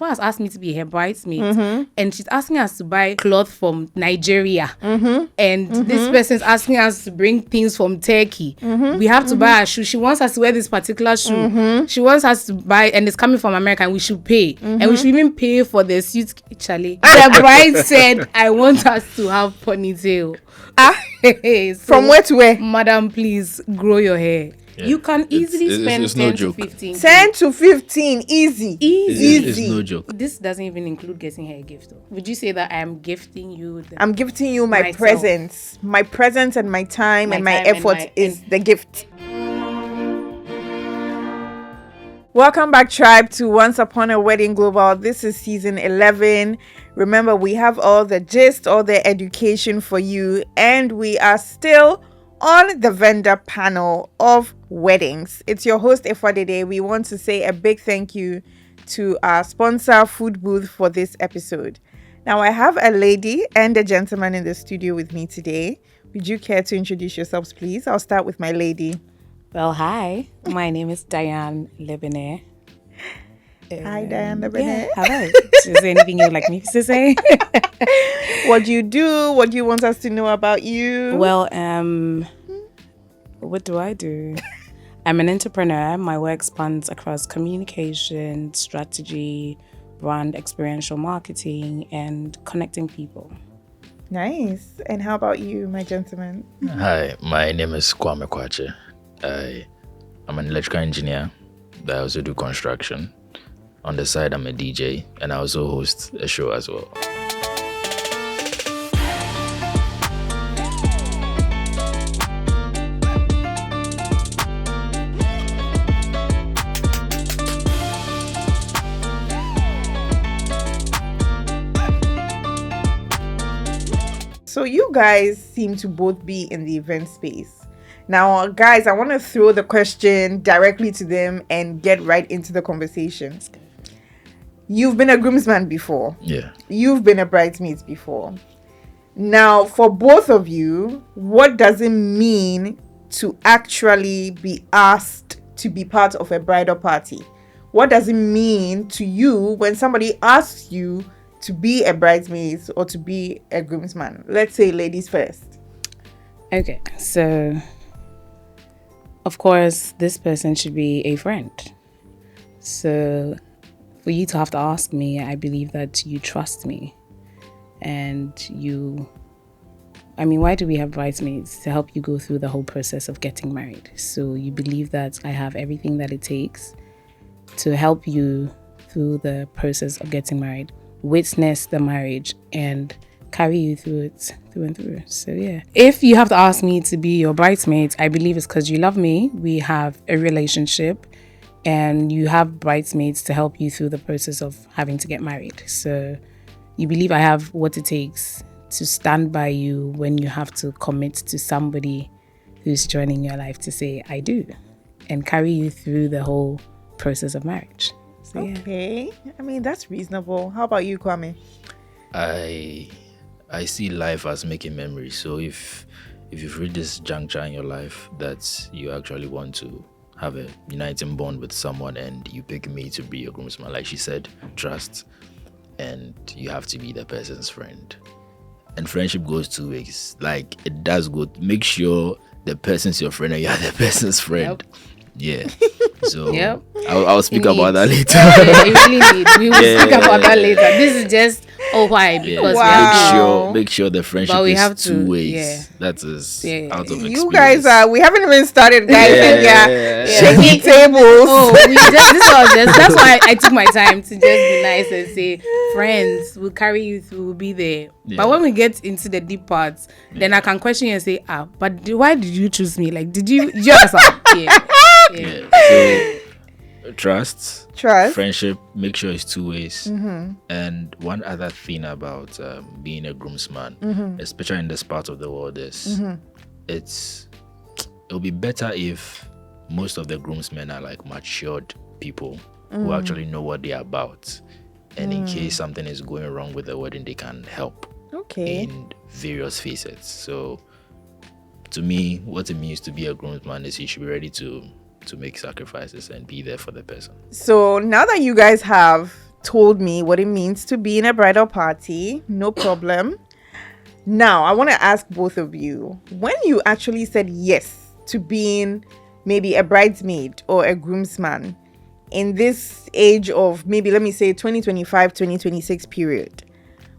has asked me to be her bridesmaid, and she's asking us to buy cloth from Nigeria, and this person's asking us to bring things from Turkey. We have to buy a shoe. She wants us to wear this particular shoe. She wants us to buy, and it's coming from America, and we should pay, and we should even pay for the suit. Charlie, the bride said, "I want us to have ponytail." So, from where to where? Madam, please grow your hair. Yeah. You can easily spend it's 10 no to joke. 15. 10 to 15, easy. It's no joke. This doesn't even include getting her a gift, though. Would you say that I am gifting you? I'm gifting you my presence. My presence and my time and my effort is the gift. Welcome back, tribe, to Once Upon a Wedding Global. This is season 11. Remember, we have all the gist, all the education for you, and we are still on the vendor panel of weddings. It's your host, Efwadede. We want to say a big thank you to our sponsor, Food Booth, for this episode. Now, I have a lady and a gentleman in the studio with me today. Would you care to introduce yourselves, please? I'll start with my lady. Well, hi. My name is Diane Lebanet. Hi, Diane Lebanet. Yeah, hello. Is there anything you'd like me to say? What do you do? What do you want us to know about you? Well, what do I do? I'm an entrepreneur. My work spans across communication, strategy, brand, experiential marketing, and connecting people. Nice. And how about you, my gentleman? Hi, my name is Kwame Kwache. I'm an electrical engineer. I also do construction. On the side, I'm a DJ, and I also host a show as well. So you guys seem to both be in the event space. Now, guys, I want to throw the question directly to them and get right into the conversation. You've been a groomsman before. Yeah. You've been a bridesmaid before. Now, for both of you, what does it mean to actually be asked to be part of a bridal party? What does it mean to you when somebody asks you to be a bridesmaid or to be a groomsman? Let's say ladies first. Okay, so of course, this person should be a friend. So for you to have to ask me, I believe that you trust me. And why do we have bridesmaids? To help you go through the whole process of getting married. So you believe that I have everything that it takes to help you through the process of getting married, witness the marriage, and carry you through it through and through. So yeah, if you have to ask me to be your bridesmaid, I believe it's because you love me. We have a relationship, and you have bridesmaids to help you through the process of having to get married. So you believe I have what it takes to stand by you when you have to commit to somebody who's joining your life, to say I do, and carry you through the whole process of marriage. So, okay, yeah. That's reasonable. How about you, Kwame? I see life as making memories. So if you've reached this juncture in your life that you actually want to have a uniting bond with someone, and you pick me to be your groomsman, like she said, trust, and you have to be the person's friend. And friendship goes two ways. Like, it does go. Make sure the person's your friend and you are the person's friend. Yep. Yeah. So yep. I'll speak about that later. Yeah, you really need. We will speak about that later. This is just why? Because make sure the friendship is two ways. Yeah. That is out of experience. You guys we haven't even started, guys. Shaking tables. That's why I took my time to just be nice and say, friends, we'll carry you through, we'll be there. Yeah. But when we get into the deep parts, then I can question you and say, but why did you choose me? Like, did you understand? Yeah. So trust, friendship, make sure it's two ways. Mm-hmm. And one other thing about being a groomsman, especially in this part of the world, is it'll be better if most of the groomsmen are like matured people who actually know what they're about, and in case something is going wrong with the wedding, they can help in various facets. So to me, what it means to be a groomsman is you should be ready to make sacrifices and be there for the person. So now that you guys have told me what it means to be in a bridal party. No problem. Now, I want to ask both of you, when you actually said yes to being maybe a bridesmaid or a groomsman in this age of maybe, let me say, 2025, 2026 period,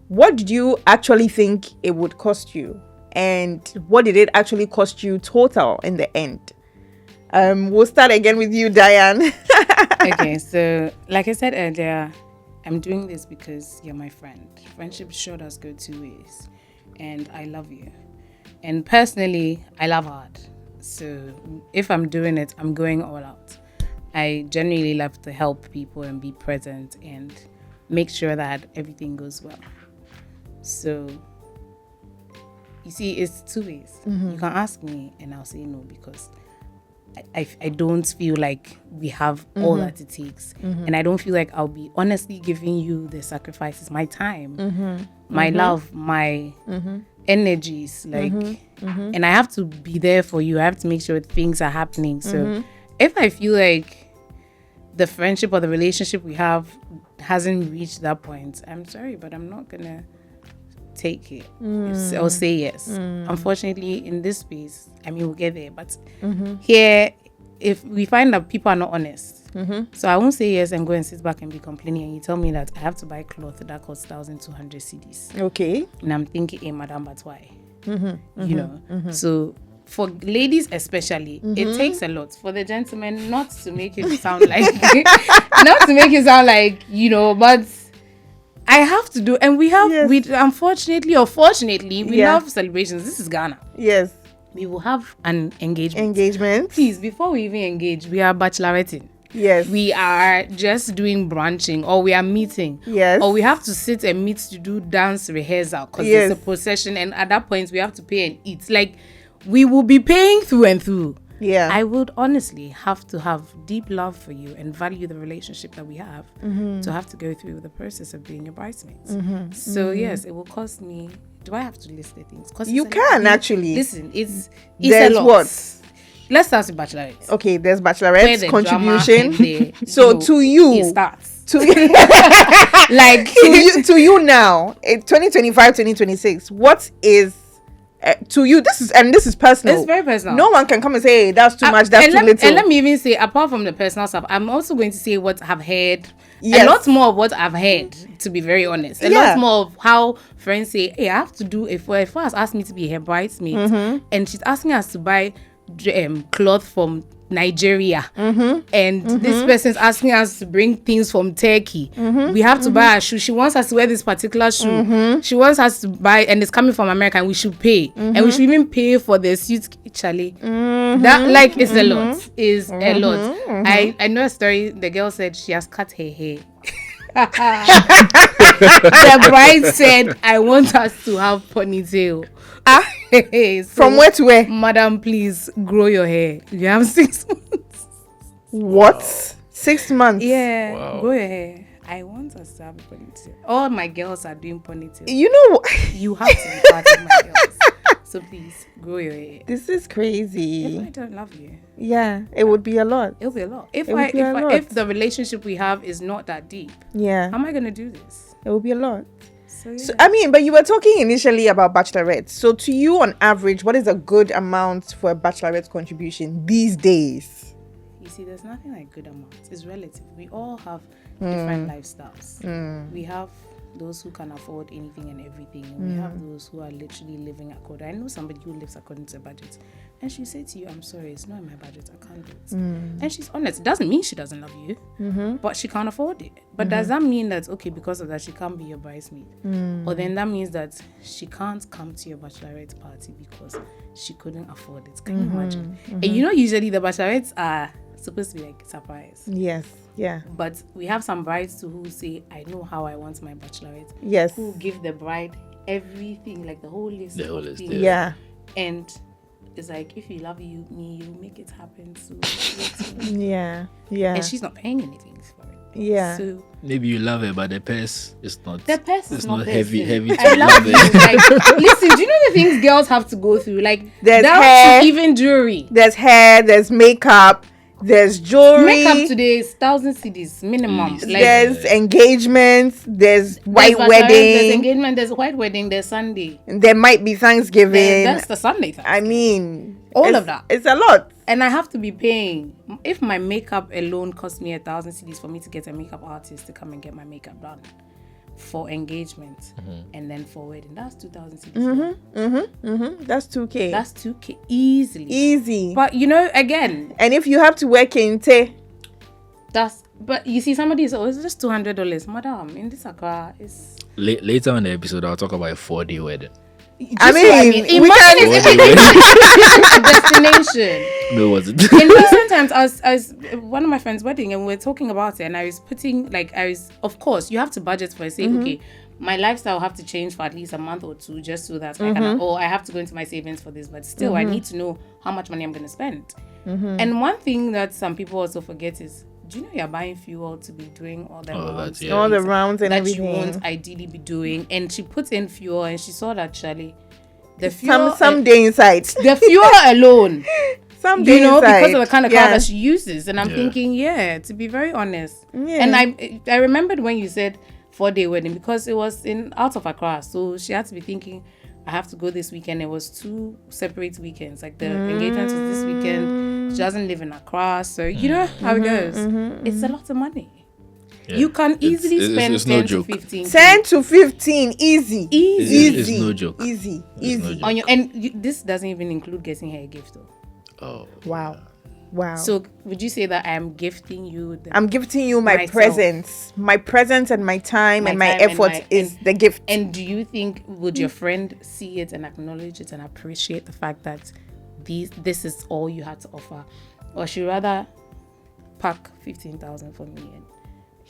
what did you actually think it would cost you? And what did it actually cost you total in the end? We'll start again with you, Diane. Okay, so like I said earlier, I'm doing this because you're my friend. Friendship sure does go two ways. And I love you. And personally, I love art. So if I'm doing it, I'm going all out. I genuinely love to help people and be present and make sure that everything goes well. So you see, it's two ways. You can ask me and I'll say no, because I don't feel like we have all that it takes. And I don't feel like I'll be honestly giving you the sacrifices, my time, my love, my energies, like, and I have to be there for you. I have to make sure things are happening. So if I feel like the friendship or the relationship we have hasn't reached that point, I'm sorry, but I'm not gonna take it or say yes. Unfortunately, in this space, I mean, we'll get there, but here, if we find that people are not honest, so I won't say yes and go and sit back and be complaining, and you tell me that I have to buy cloth that costs 1,200 cedis. Okay. And I'm thinking, hey, madam, but why? You know, so for ladies especially, it takes a lot. For the gentlemen, not to make it sound like, you know, but I have to do, and we have, we unfortunately or fortunately, we love celebrations. This is Ghana. Yes. We will have an engagement. Please, before we even engage, we are bacheloretting. Yes. We are just doing branching, or we are meeting. Yes. Or we have to sit and meet to do dance rehearsal because it's a procession, and at that point we have to pay and eat. Like, we will be paying through and through. Yeah. I would honestly have to have deep love for you and value the relationship that we have to have to go through the process of being your bridesmaid. So yes, it will cost me. Do I have to list the things? You can actually. Listen, it's there's a lot. What? Let's start with bachelorette. Okay, there's bachelorette contribution. So to you, it starts. Like to you now, 2025, 2026. What is to you? This is personal. It's very personal. No one can come and say, hey, that's too much. That's too little. And let me even say, apart from the personal stuff, I'm also going to say what I've heard. Yes. A lot more of what I've heard, to be very honest. A lot more of how friends say, hey, I have to do if has asked me to be her bridesmaid, and she's asking us to buy cloth from Nigeria, and this person's asking us to bring things from Turkey. We have to buy a shoe. She wants us to wear this particular shoe. She wants us to buy, and it's coming from America, and we should pay, and we should even pay for the suit. Charlie, that like is a lot. Is a lot. I know a story. The girl said she has cut her hair. The bride said, I want us to have ponytail. So, from where to where? Madam, please grow your hair. You have 6 months. What? Wow. 6 months? Yeah. Wow. Grow your hair. I want us to have a ponytail. All my girls are doing ponytail. You know, you have to be part of my girls. So please grow your hair. This is crazy. If I don't love you, yeah, it would be a lot. It'll be a lot. If the relationship we have is not that deep, how am I gonna do this? It will be a lot. So I mean, but you were talking initially about bachelorette. So to you, on average, what is a good amount for a bachelorette contribution these days? You see, there's nothing like good amounts. It's relative. We all have different lifestyles. We have those who can afford anything and everything. And we have those who are literally living according. I know somebody who lives according to a budget, and she say to you, I'm sorry, it's not in my budget, I can't do it. And she's honest. It doesn't mean she doesn't love you, but she can't afford it. But does that mean that, okay, because of that, she can't be your bridesmaid? Or then that means that she can't come to your bachelorette party because she couldn't afford it? Can you imagine? And you know, usually the bachelorettes are supposed to be like surprise. Yes. Yeah. But we have some brides too who say, I know how I want my bachelorette. Yes. Who give the bride everything, like the whole list. Yeah. And it's like, if you love me, you make it happen. So yeah. And she's not paying anything for it. Yeah. So maybe you love her, but the purse is not. The purse is not heavy. I love you. Like, listen, do you know the things girls have to go through? Like, there's hair, even jewelry. There's hair. There's makeup. there's jewelry. Makeup today is 1,000 CDs minimum. There's engagements. There's there's white bachelorette, wedding. There's engagement. There's white wedding. There's Sunday. There might be Thanksgiving. That's the Sunday. I mean, all of that. It's a lot. And I have to be paying. If my makeup alone cost me 1,000 CDs for me to get a makeup artist to come and get my makeup done for engagement and then for wedding, that's 2,000 CDs. That's 2K. That's 2K easily. Easy. But you know, again, and if you have to work in Te, but you see, somebody is it's just $200, madam. In this Accra, it's Later in the episode, I'll talk about a 4-day wedding. I mean, we imagine can. destination. No, it wasn't. In recent times, I was one of my friends' wedding, and we were talking about it, and I was putting of course, you have to budget for it. Say, okay, my lifestyle will have to change for at least a month or two, just so that I can, I have to go into my savings for this, but still, I need to know how much money I'm going to spend. And one thing that some people also forget is, do you know you're buying fuel to be doing all the rounds? Yeah. All the rounds and that everything. you won't ideally be doing. And she put in fuel, and she saw that Charlie, the fuel, some day inside. the fuel alone, Some day inside, because of the kind of car yeah. that she uses. And I'm thinking, to be very honest. Yeah. And I remembered when you said 4-day wedding, because it was out of Accra, so she had to be thinking, I have to go this weekend. It was 2 separate weekends. Like the engagement was this weekend. She doesn't live in Accra, so you know how it goes. It's a lot of money. Yeah. You can easily spend it's 10 no to joke. 15. 10 to 15, easy. It's no joke. Easy. It's no joke. On your, and this doesn't even include getting her a gift, though. Oh. Wow. So would you say that I am gifting you? I'm gifting you my myself. presence. My presence and my time and my time and effort is the gift. And do you think, would your friend see it and acknowledge it and appreciate the fact that this is all you had to offer? Or should rather pack 15,000 for me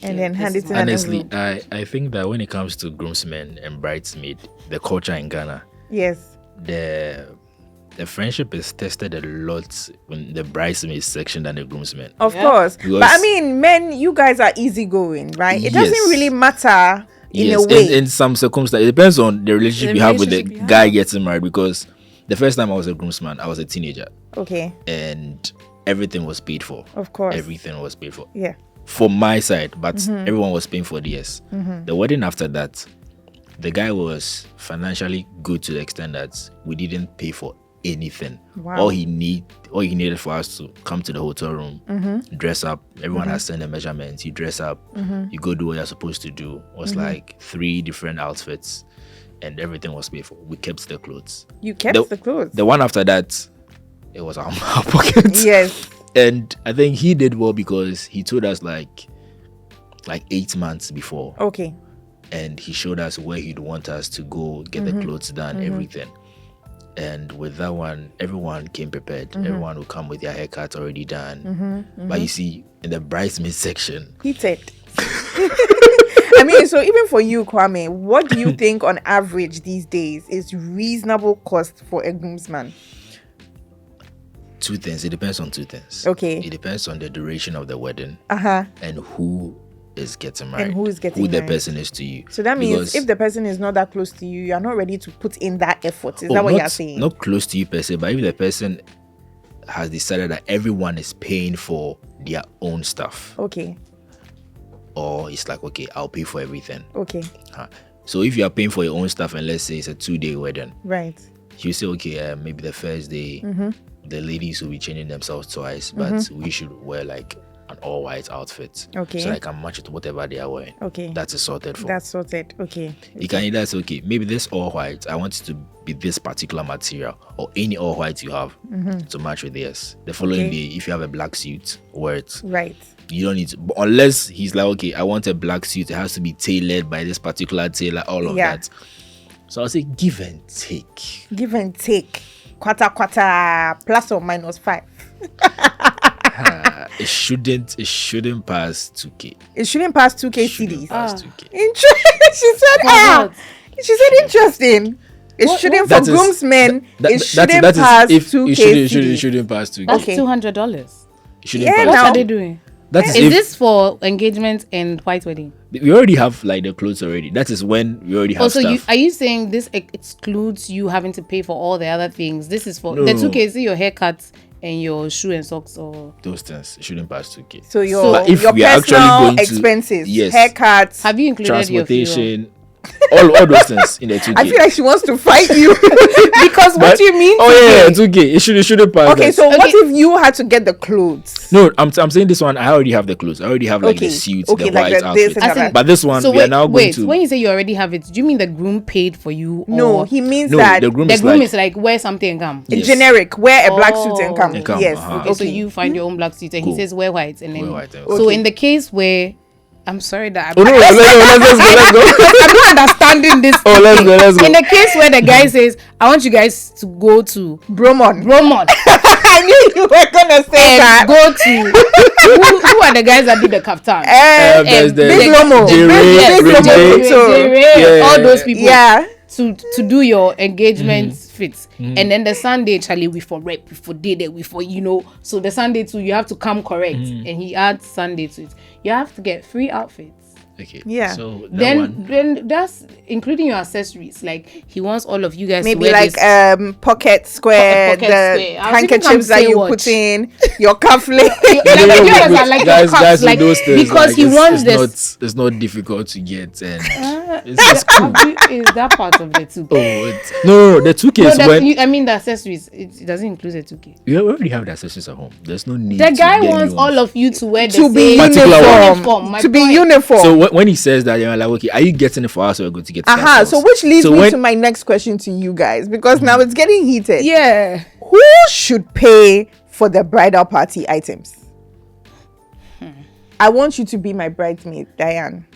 and then hand it in an Honestly, envelope? I think that when it comes to groomsmen and bridesmaid, the culture in Ghana, Yes. the friendship is tested a lot in the bridesmaid section than the groomsmen. Of course. Because- But I mean, men, you guys are easygoing, right? It doesn't Yes. really matter in Yes, a way. in some circumstances, it depends on the relationship you have with the guy getting married. Because the first time I was a groomsman, I was a teenager, Okay. and everything was paid for. Of course. Everything was paid for. Yeah. For my side, but everyone was paying for theirs. The wedding after that, the guy was financially good to the extent that we didn't pay for anything. Wow. All he needed for us to come to the hotel room, dress up. Everyone has sent the measurements. You dress up, you go do what you're supposed to do. It was like 3 different outfits, and everything was paid for. We kept the clothes. You kept the clothes. The one after that, it was our pocket. Yes. And I think he did well because he told us like 8 months before, Okay. and he showed us where he'd want us to go, get the clothes done, everything. And with that one, everyone came prepared. Everyone would come with their haircuts already done. But you see, in the bridesmaid section, Heated. I mean, so even for you, Kwame, what do you think on average these days is reasonable cost for a groomsman? 2 things. It depends on 2 things. Okay. It depends on the duration of the wedding Uh-huh. and who is getting married. And who is getting who the married. person is to you. So that means Because- if the person is not that close to you, you are not ready to put in that effort. Is that what you're saying? Not close to you per se, but if the person has decided that everyone is paying for their own stuff, Okay. or it's like, okay, I'll pay for everything. Okay. So if you are paying for your own stuff, and let's say it's a 2-day wedding, Right. you say, okay, maybe the first day, the ladies will be changing themselves twice, but we should wear like an all-white outfit, Okay. so I can match it to whatever they are wearing. Okay. That is sorted for. That's sorted. Okay. You can either say, okay, maybe this all-white, I want it to be this particular material, or any all-white you have to match with this. The following Okay. day, if you have a black suit, wear it. Right. You don't need to, but unless he's like, okay, I want a black suit, it has to be tailored by this particular tailor, all of Yeah. that. So I'll say give and take. Give and take. Quarter, plus or minus 5. It shouldn't pass 2K. It shouldn't pass 2K It shouldn't CDs. pass 2K. She said, God. She said interesting. It shouldn't, for That is- groomsmen, that- it that- shouldn't that is pass if 2K it CDs. shouldn't pass 2K. That's Okay. $200. It shouldn't Yeah, pass. What now- are they doing? That is Is if this for engagement and white wedding? we already have like the clothes already. That is when we already have Also, stuff. are you saying this excludes you having to pay for all the other things? This is for No. the 2K, see your haircut and your shoe and socks, or Those things shouldn't pass 2K. So But if your we are actually personal going to- expenses, yes. haircuts. have you included your funeral? Transportation, all those things in the 2K. I feel like she wants to fight you. Because what do you mean? Oh yeah, 2K? 2K. It shouldn't pass. Okay, that. so what Okay. if you had to get the clothes? No, I'm saying this one. I already have the clothes. I already have like Okay. the suit, Okay, the like white the- outfit. this and As in- that. But this one, So we are now going wait, to. when you say you already have it, do you mean the groom paid for you? No, or he means No, that the groom the is groom like is like wear something and come. Yes. generic, wear a black suit and come. And come, Yes. uh-huh. Okay, so you find your own black suit and Cool. he says wear white, and then Wear white, so okay. in the case where I'm sorry that Oh no, let's go. I'm not understanding this. Oh, let's go, let's go. In the case where the guy says, I want you guys to go to Bromon. Bromont I knew you were gonna say and that. go to who are the guys that did the kaftan? There's the Big Lomo. J-Ray, Big Lomo. So, Yeah. all those people yeah. to do your engagement fits, and then the Sunday, Charlie, we for rep, we for day, we for so the Sunday too, you have to come correct, and he adds Sunday to it. You have to get 3 outfits. Okay. Yeah. So that one. Then that's including your accessories. Like he wants all of you guys to Maybe wear like this. pocket square, Pocket the square. I was thinking handkerchiefs that say you watch. put in, your cufflink. Like, you guys are like your guys, cups, with like, those things, because like, he wants this. It's not difficult to get, and it's cool. Is that part of the 2K? No, the 2K No, is when I mean the accessories. It doesn't include the 2K. you already have the accessories at home. There's no need. The to guy get wants new ones. all of you to wear the To be same Particular uniform. My To be point. uniform. So when he says that, you're like, okay, are you getting it for us or we're going to get it ourselves? So which leads So me when- to my next question to you guys, because now it's getting heated. Yeah. Who should pay for the bridal party items? I want you to be my bridesmaid, Diane.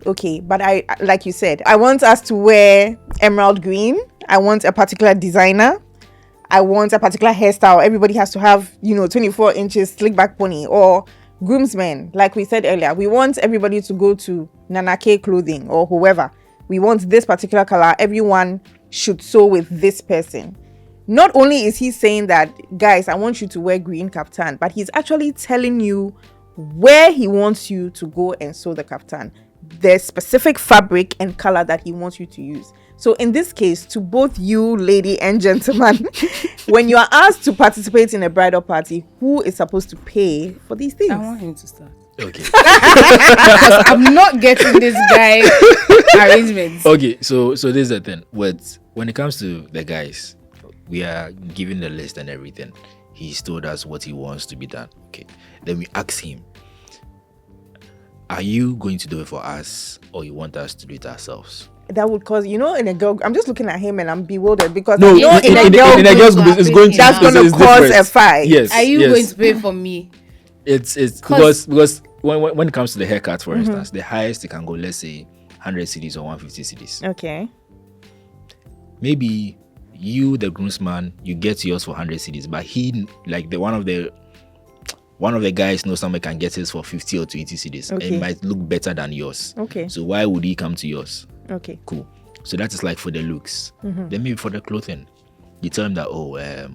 Okay, but I, like you said, I want us to wear emerald green. I want a particular designer. I want a particular hairstyle. Everybody has to have, 24 inches slick back pony, or groomsmen. Like we said earlier, we want everybody to go to Nana K clothing or whoever. We want this particular color. Everyone should sew with this person. Not only is he saying that, guys, I want you to wear green kaftan, but he's actually telling you where he wants you to go and sew the kaftan, the specific fabric and color that he wants you to use. So in this case, to both you, lady and gentleman, when you are asked to participate in a bridal party, who is supposed to pay for these things? I want him to start. Okay. Because I'm not getting this guy arrangements. Okay, so this is the thing. When it comes to the guys, we are given the list and everything. He's told us what he wants to be done. Okay. Then we ask him, are you going to do it for us or you want us to do it ourselves? That would cause, in a girl, I'm just looking at him and I'm bewildered because No, I know in a girl in a girl's group, group, it's going to that's going to it's cause different. a fight. Yes. Are you yes. going to pay for me? It's because when it comes to the haircut, for instance, the highest it can go, let's say 100 cedis or 150 cedis. Okay. Maybe you, the groomsman, you get yours for 100 cedis, but he, like one of the guys knows someone can get his for 50 or 20 cedis. Okay. It might look better than yours. Okay. So why would he come to yours? Okay. Cool. So that is like for the looks. Then maybe for the clothing, you tell him that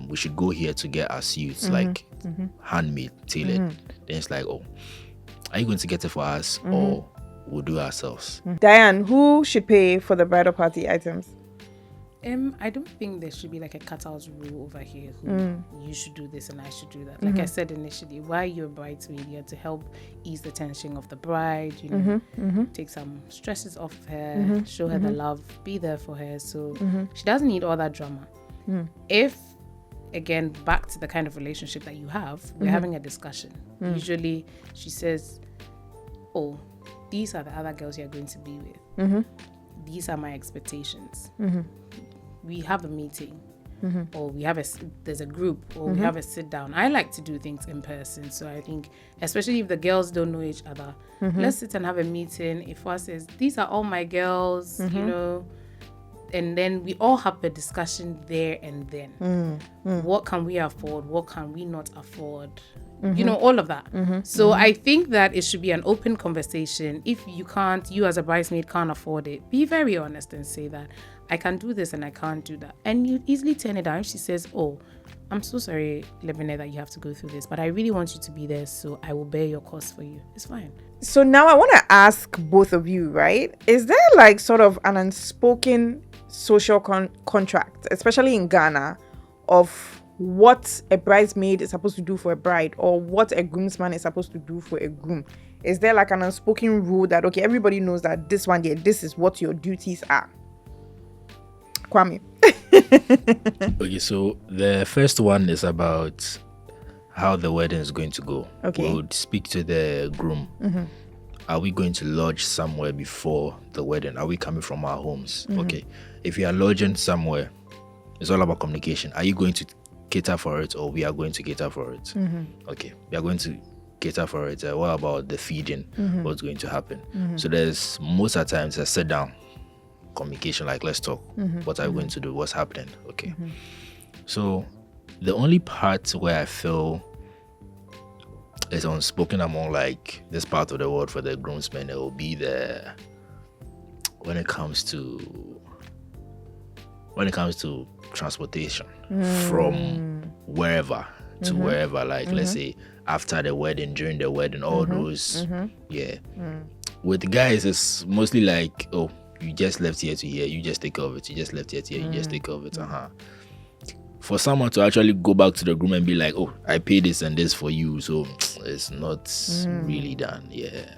we should go here to get our suits like handmade, tailored. Then it's like, are you going to get it for us or we'll do it ourselves? Diane, who should pay for the bridal party items? I don't think there should be like a cutout rule over here. You should do this and I should do that. Like I said initially, while you're a bridesmaid, you're to help ease the tension of the bride. Take some stresses off her, show her the love, be there for her. So she doesn't need all that drama. If again, back to the kind of relationship that you have, we're having a discussion. Usually, she says, "Oh, these are the other girls you're going to be with. These are my expectations." We have a meeting, or there's a group, or we have a sit down. I like to do things in person, so I think, especially if the girls don't know each other, let's sit and have a meeting. If one says, "These are all my girls," and then we all have a discussion there and then. What can we afford? What can we not afford? All of that. So I think that it should be an open conversation. If you as a bridesmaid can't afford it, be very honest and say that I can do this and I can't do that. And you easily turn it down. If she says, "Oh, I'm so sorry, Lebene, that you have to go through this, but I really want you to be there, so I will bear your cost for you." It's fine. So now I want to ask both of you, right? Is there like sort of an unspoken social contract, especially in Ghana, of what a bridesmaid is supposed to do for a bride or what a groomsman is supposed to do for a groom? Is there like an unspoken rule that, okay, everybody knows that this one day, this is what your duties are? Kwame. Okay, so the first one is about how the wedding is going to go. Okay. We would speak to the groom. Are we going to lodge somewhere before the wedding? Are we coming from our homes? Okay. If you are lodging somewhere, it's all about communication. Are you going to cater for it, or we are going to cater for it? Okay. We are going to cater for it. What about the feeding? What's going to happen? So there's most of the times a sit down communication, like let's talk. What are we going to do? What's happening? Okay. So the only part where I feel is unspoken among like this part of the world for the groomsmen, it will be the when it comes to transportation from wherever to wherever, like let's say after the wedding, during the wedding, all those with the guys it's mostly like, oh, you just left here to here, you just take care of it. You just left here to here, you just take care of it. For someone to actually go back to the groom and be like, oh, I paid this and this for you, so it's not really done. Yeah,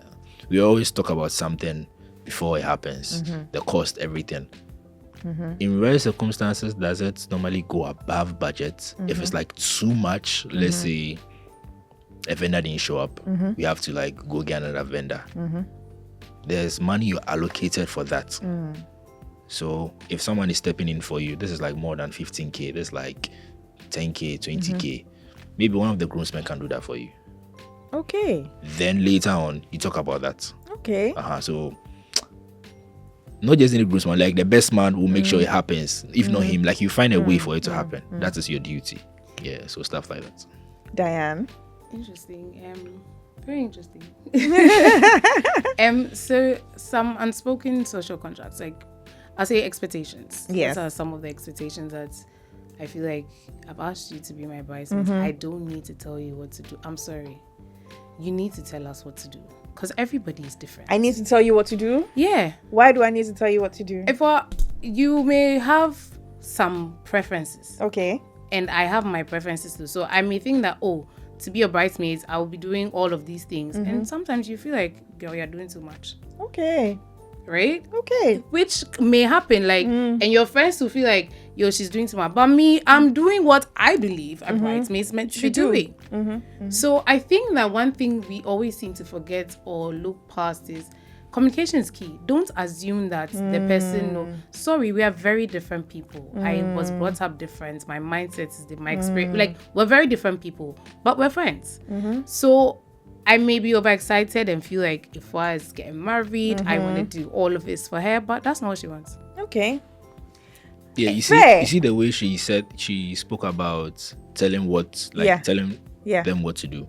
we always talk about something before it happens, the cost, everything. In rare circumstances, does it normally go above budget? If it's like too much, let's say a vendor didn't show up, we have to like go get another vendor. There's money you allocated for that. So if someone is stepping in for you, this is like more than 15k, this is like 10k, 20k. Maybe one of the groomsmen can do that for you. Okay. Then later on, you talk about that. Okay. So not just any groomsman, like the best man will make sure it happens. If not him, like you find a way for it to happen. That is your duty. Yeah, so stuff like that. Diane. Interesting. Very interesting. So some unspoken social contracts, like I'll say expectations. Yes. Those are some of the expectations that I feel like I've asked you to be my bridesmaid. I don't need to tell you what to do. I'm sorry. You need to tell us what to do. Because everybody is different. I need to tell you what to do? Yeah. Why do I need to tell you what to do? You may have some preferences. Okay. And I have my preferences too. So I may think that, to be a bridesmaid, I will be doing all of these things. And sometimes you feel like, girl, you're doing too much. Okay. Right? Okay. Which may happen, like, and your friends will feel like, yo, she's doing too much. But me, I'm doing what I believe a bridesmaid is meant to be doing. So I think that one thing we always seem to forget or look past is communication is key. Don't assume that the person sorry, we are very different people. I was brought up different. My mindset is my experience. Like, we're very different people, but we're friends. So I may be overexcited and feel like if I is getting married, I want to do all of this for her, but that's not what she wants. Okay. Yeah, you see the way she spoke about telling telling them what to do.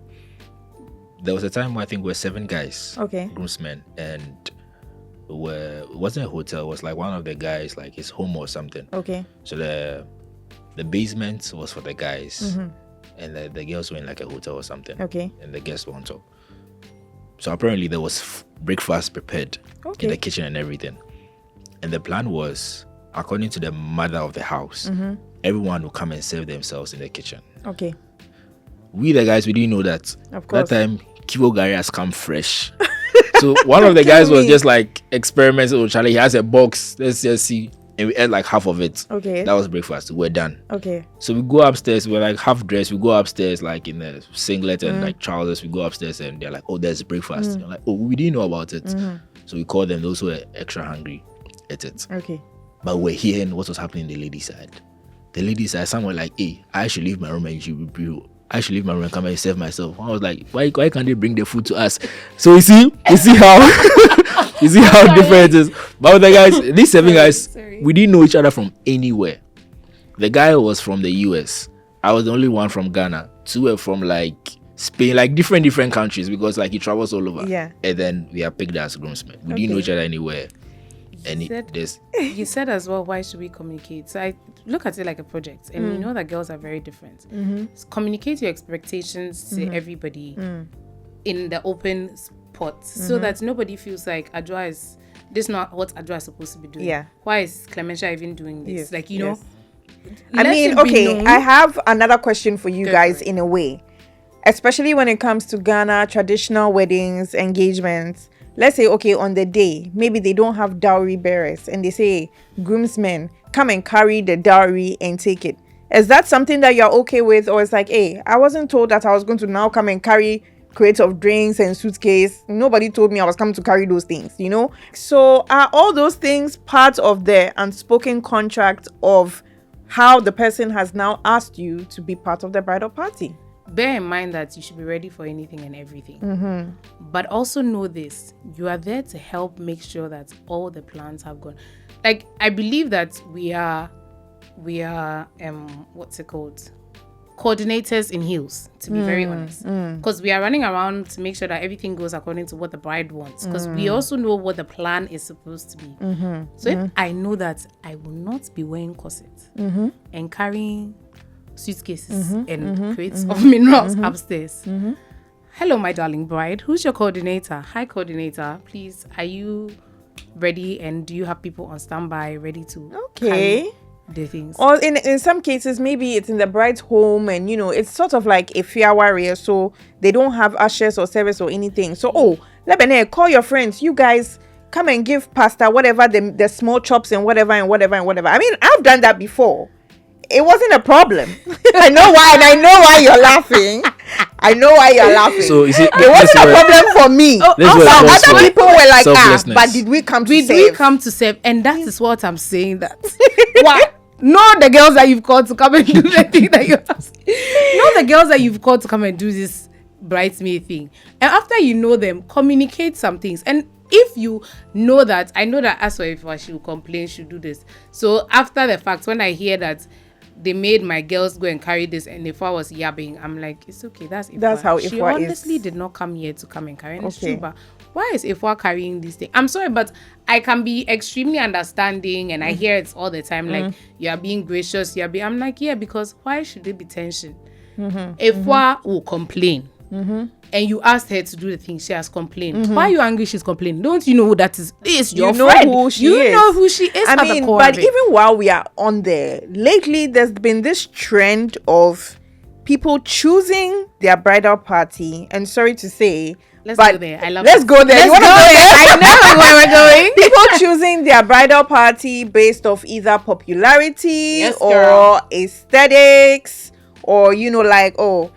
There was a time where I think we're 7 guys, groomsmen, and it wasn't a hotel, it was like one of the guys, like his home or something. Okay. So the basement was for the guys, and the girls were in like a hotel or something. Okay. And the guests were on top. So apparently there was breakfast prepared in the kitchen and everything. And the plan was, according to the mother of the house, everyone will come and serve themselves in the kitchen. Okay. We the guys, we didn't know that. Of course. That time, Kivo Gary has come fresh. So one of the guys was just like experimenting with Charlie. He has a box. Let's just see. And we ate like half of it. Okay. That was breakfast. We're done. Okay. So we go upstairs. We're like half dressed. We go upstairs like in a singlet and like trousers. We go upstairs and they're like, oh, there's breakfast. You're like, oh, we didn't know about it. So we called them. Those who were extra hungry ate it. Okay. But we're hearing what was happening on the ladies' side. The ladies' side, someone like, hey, I should leave my room and you should be I should leave my room and come and serve myself. I was like, why can't they bring the food to us? So you see how you see how different it is. But the guys, these 7 guys, we didn't know each other from anywhere. The guy was from the US. I was the only one from Ghana. 2 were from like Spain, like different countries, because like he travels all over. Yeah. And then we are picked as groomsmen. We didn't know each other anywhere. And you said as well, why should we communicate? So I look at it like a project, and you know that girls are very different. So communicate your expectations to everybody in the open spot, so that nobody feels like this is not what Adjoa is supposed to be doing. Yeah. Why is Clementia even doing this? Yes. Like, you know, I mean, okay, I have another question for you guys in a way. Especially when it comes to Ghana traditional weddings, engagements. Let's say, okay, on the day, maybe they don't have dowry bearers and they say, groomsmen, come and carry the dowry and take it. Is that something that you're okay with? Or it's like, hey, I wasn't told that I was going to now come and carry crates of drinks and suitcase. Nobody told me I was coming to carry those things, you know? So are all those things part of the unspoken contract of how the person has now asked you to be part of the bridal party? Bear in mind that you should be ready for anything and everything. But also know this, you are there to help make sure that all the plans have gone. Like, I believe that we are what's it called? Coordinators in heels, to be very honest. Because we are running around to make sure that everything goes according to what the bride wants. Because we also know what the plan is supposed to be. So if I know that I will not be wearing corsets and carrying suitcases and crates of minerals upstairs. Hello, my darling bride. Who's your coordinator? Hi, coordinator. Please, are you ready? And do you have people on standby ready to carry the things? Or in some cases, maybe it's in the bride's home and, you know, it's sort of like a fair warrior. So they don't have ushers or service or anything. So, Lebene, call your friends. You guys come and give pastor whatever, the small chops and whatever and whatever and whatever. I mean, I've done that before. It wasn't a problem. I know why, and I know why you're laughing. I know why you're laughing. So you see, it wasn't a problem for me. Other people were like, but did we come to save? Did we come to save? And that is what I'm saying. That what? Know the girls that you've called to come and do the thing that you're asking. Know the girls that you've called to come and do this bridesmaid thing. And after you know them, communicate some things. And if you know that, I know that as well, if she will complain, she'll do this. So after the fact, when I hear that they made my girls go and carry this, and if I was yabbing, I'm like, it's okay. That's how she Ifwa honestly did not come here to come and carry. And it's true, but why is Ifwa carrying this thing? I'm sorry, but I can be extremely understanding, and I hear it all the time. Like, you are being gracious, I'm like, yeah, because why should there be tension? Ifwa will complain. And you asked her to do the thing, she has complained. Why are you angry she's complaining? Don't you know who that is? It's your friend. You know who she is. I mean, but even while we are on there, lately there's been this trend of people choosing their bridal party. And sorry to say, let's go there. I love Let's go there. You want to go there? I know where we're going. People choosing their bridal party based off either popularity or aesthetics, or, you know, like, oh,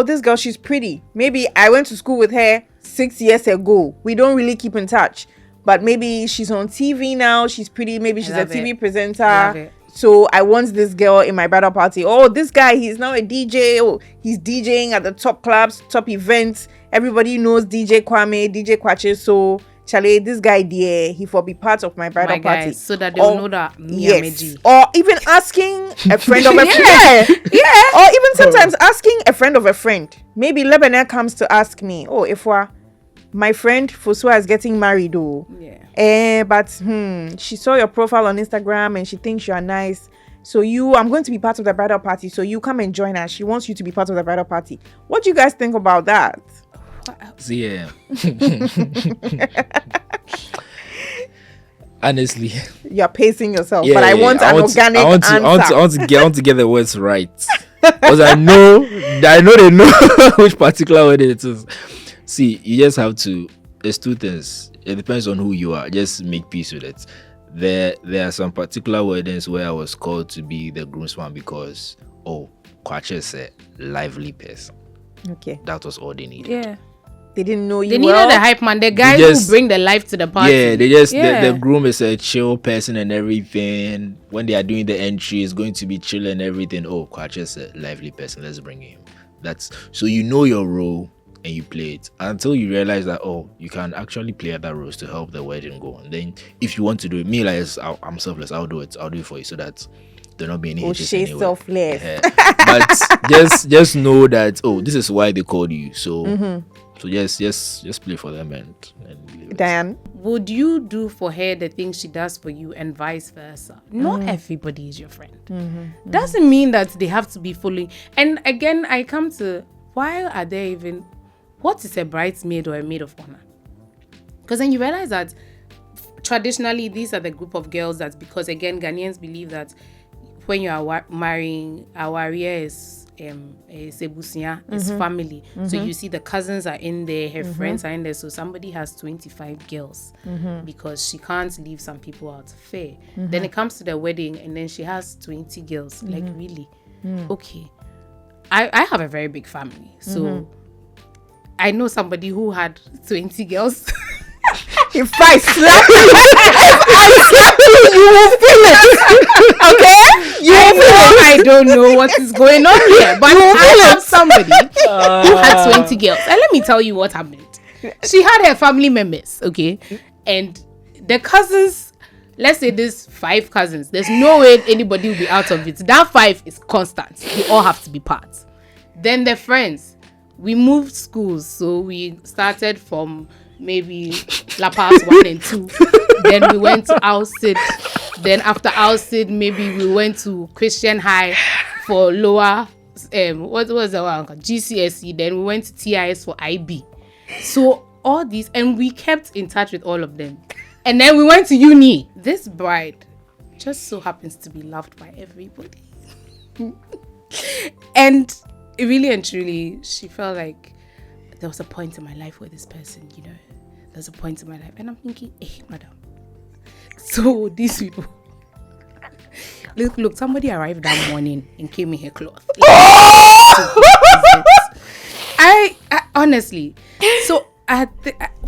this girl, she's pretty. Maybe I went to school with her 6 years ago. We don't really keep in touch. But maybe she's on TV now. She's pretty. Maybe she's a TV presenter. So I want this girl in my bridal party. Oh, this guy, he's now a DJ. Oh, he's DJing at the top clubs, top events. Everybody knows DJ Kwame, DJ Kwache. So, Charlie, this guy there, he for be part of my bridal party. So that they'll know that yes. Or even asking a friend of a friend. Or even sometimes asking a friend of a friend. Maybe Lebanon comes to ask me, Ifwa, my friend Fosua is getting married, but she saw your profile on Instagram and she thinks you are nice. So I'm going to be part of the bridal party. So you come and join us. She wants you to be part of the bridal party. What do you guys think about that? Yeah. Honestly, you're pacing yourself, but I want an organic answer. I want to get the words right, because I know they know which particular word it is. See, you just have to. There's two things. It depends on who you are. Just make peace with it. There are some particular weddings where I was called to be the groomsman because Kwache is a lively person. Okay, that was all they needed. Yeah. They didn't know you. They needed the hype man, the guy who bring the life to the party. Yeah, the groom is a chill person and everything. When they are doing the entry, it's going to be chill and everything. Kwache is a lively person. Let's bring him. That's so you know your role and you play it until you realize that you can actually play other roles to help the wedding go. And then if you want to do it, me like I'm selfless. I'll do it for you so that there not be any hitches anyway. Selfless. But just know that this is why they called you. So. So just play for them and leave it. Diane, would you do for her the things she does for you and vice versa? Not everybody is your friend. Doesn't mean that they have to be following. And again, I come to why are there even what is a bridesmaid or a maid of honor? Because then you realize that traditionally these are the group of girls that, because again Ghanaians believe that when you are marrying, our area is ebusia, is family. So you see the cousins are in there, her friends are in there. So somebody has 25 girls because she can't leave some people out. Fair. Then it comes to the wedding and then she has 20 girls. Like, really? Okay. I have a very big family. So I know somebody who had 20 girls. If I slap you, you will feel it. Okay? I don't know what is going on here, but I have somebody who had 20 girls. And let me tell you what happened. She had her family members, okay? And the cousins, let's say there's 5 cousins. There's no way anybody will be out of it. That 5 is constant. They all have to be part. Then the friends. We moved schools, so we started from maybe La Paz 1 and 2. Then we went to Alcid. Then after Alcid, maybe we went to Christian High for lower, what was the one? GCSE. Then we went to TIS for IB. So all these, and we kept in touch with all of them. And then we went to uni. This bride just so happens to be loved by everybody. And really and truly, she felt like there was a point in my life where this person, there's a point in my life. And I'm thinking, hey, madam. So these people, look, somebody arrived that morning and came in her cloth. I honestly, so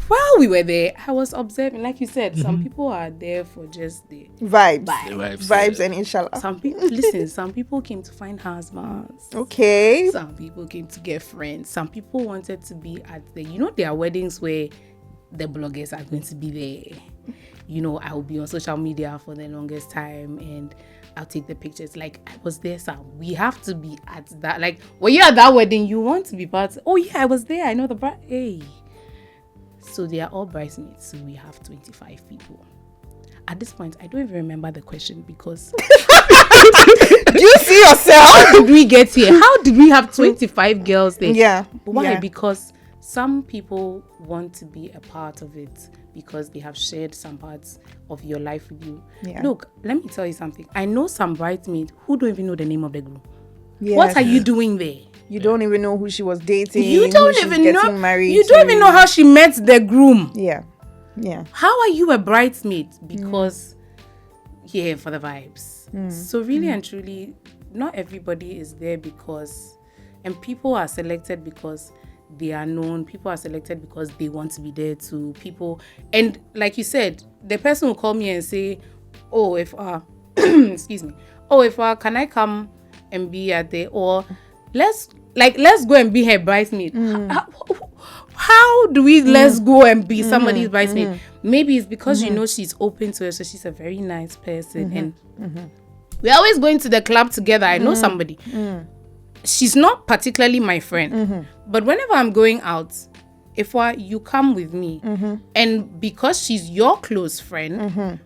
while we were there, I was observing, like you said, some people are there for just the vibes and inshallah. Some people came to find husbands. Okay. Some people came to get friends. Some people wanted to be at there are weddings where the bloggers are going to be there. I will be on social media for the longest time and I'll take the pictures. Like, I was there, so we have to be at that. Like, when you're at that wedding, you want to be part. Oh yeah, I was there. I know the bride. Hey. So they are all bridesmaids. So we have 25 people. At this point, I don't even remember the question because... Do you see yourself? How did we get here? How did we have 25 girls there? Yeah. Why? Yeah. Because some people want to be a part of it because they have shared some parts of your life with you. Yeah. Look, let me tell you something. I know some bridesmaids who don't even know the name of the groom. Yes. What are you doing there? You don't even know who she was dating. You don't even know. Married you don't even know how she met the groom. Yeah. Yeah. How are you a bridesmaid? Because for the vibes. So really and truly, not everybody is there because, and people are selected because they are known. People are selected because they want to be there too. People, and like you said, the person will call me and say, "Oh, if excuse me. Oh, if can I come and be at there?" Or let's go and be her bridesmaid. How do we let's go and be somebody's bridesmaid? Maybe it's because she's open to it, so she's a very nice person, and we're always going to the club together. I know somebody. She's not particularly my friend, but whenever I'm going out, if you come with me, and because she's your close friend,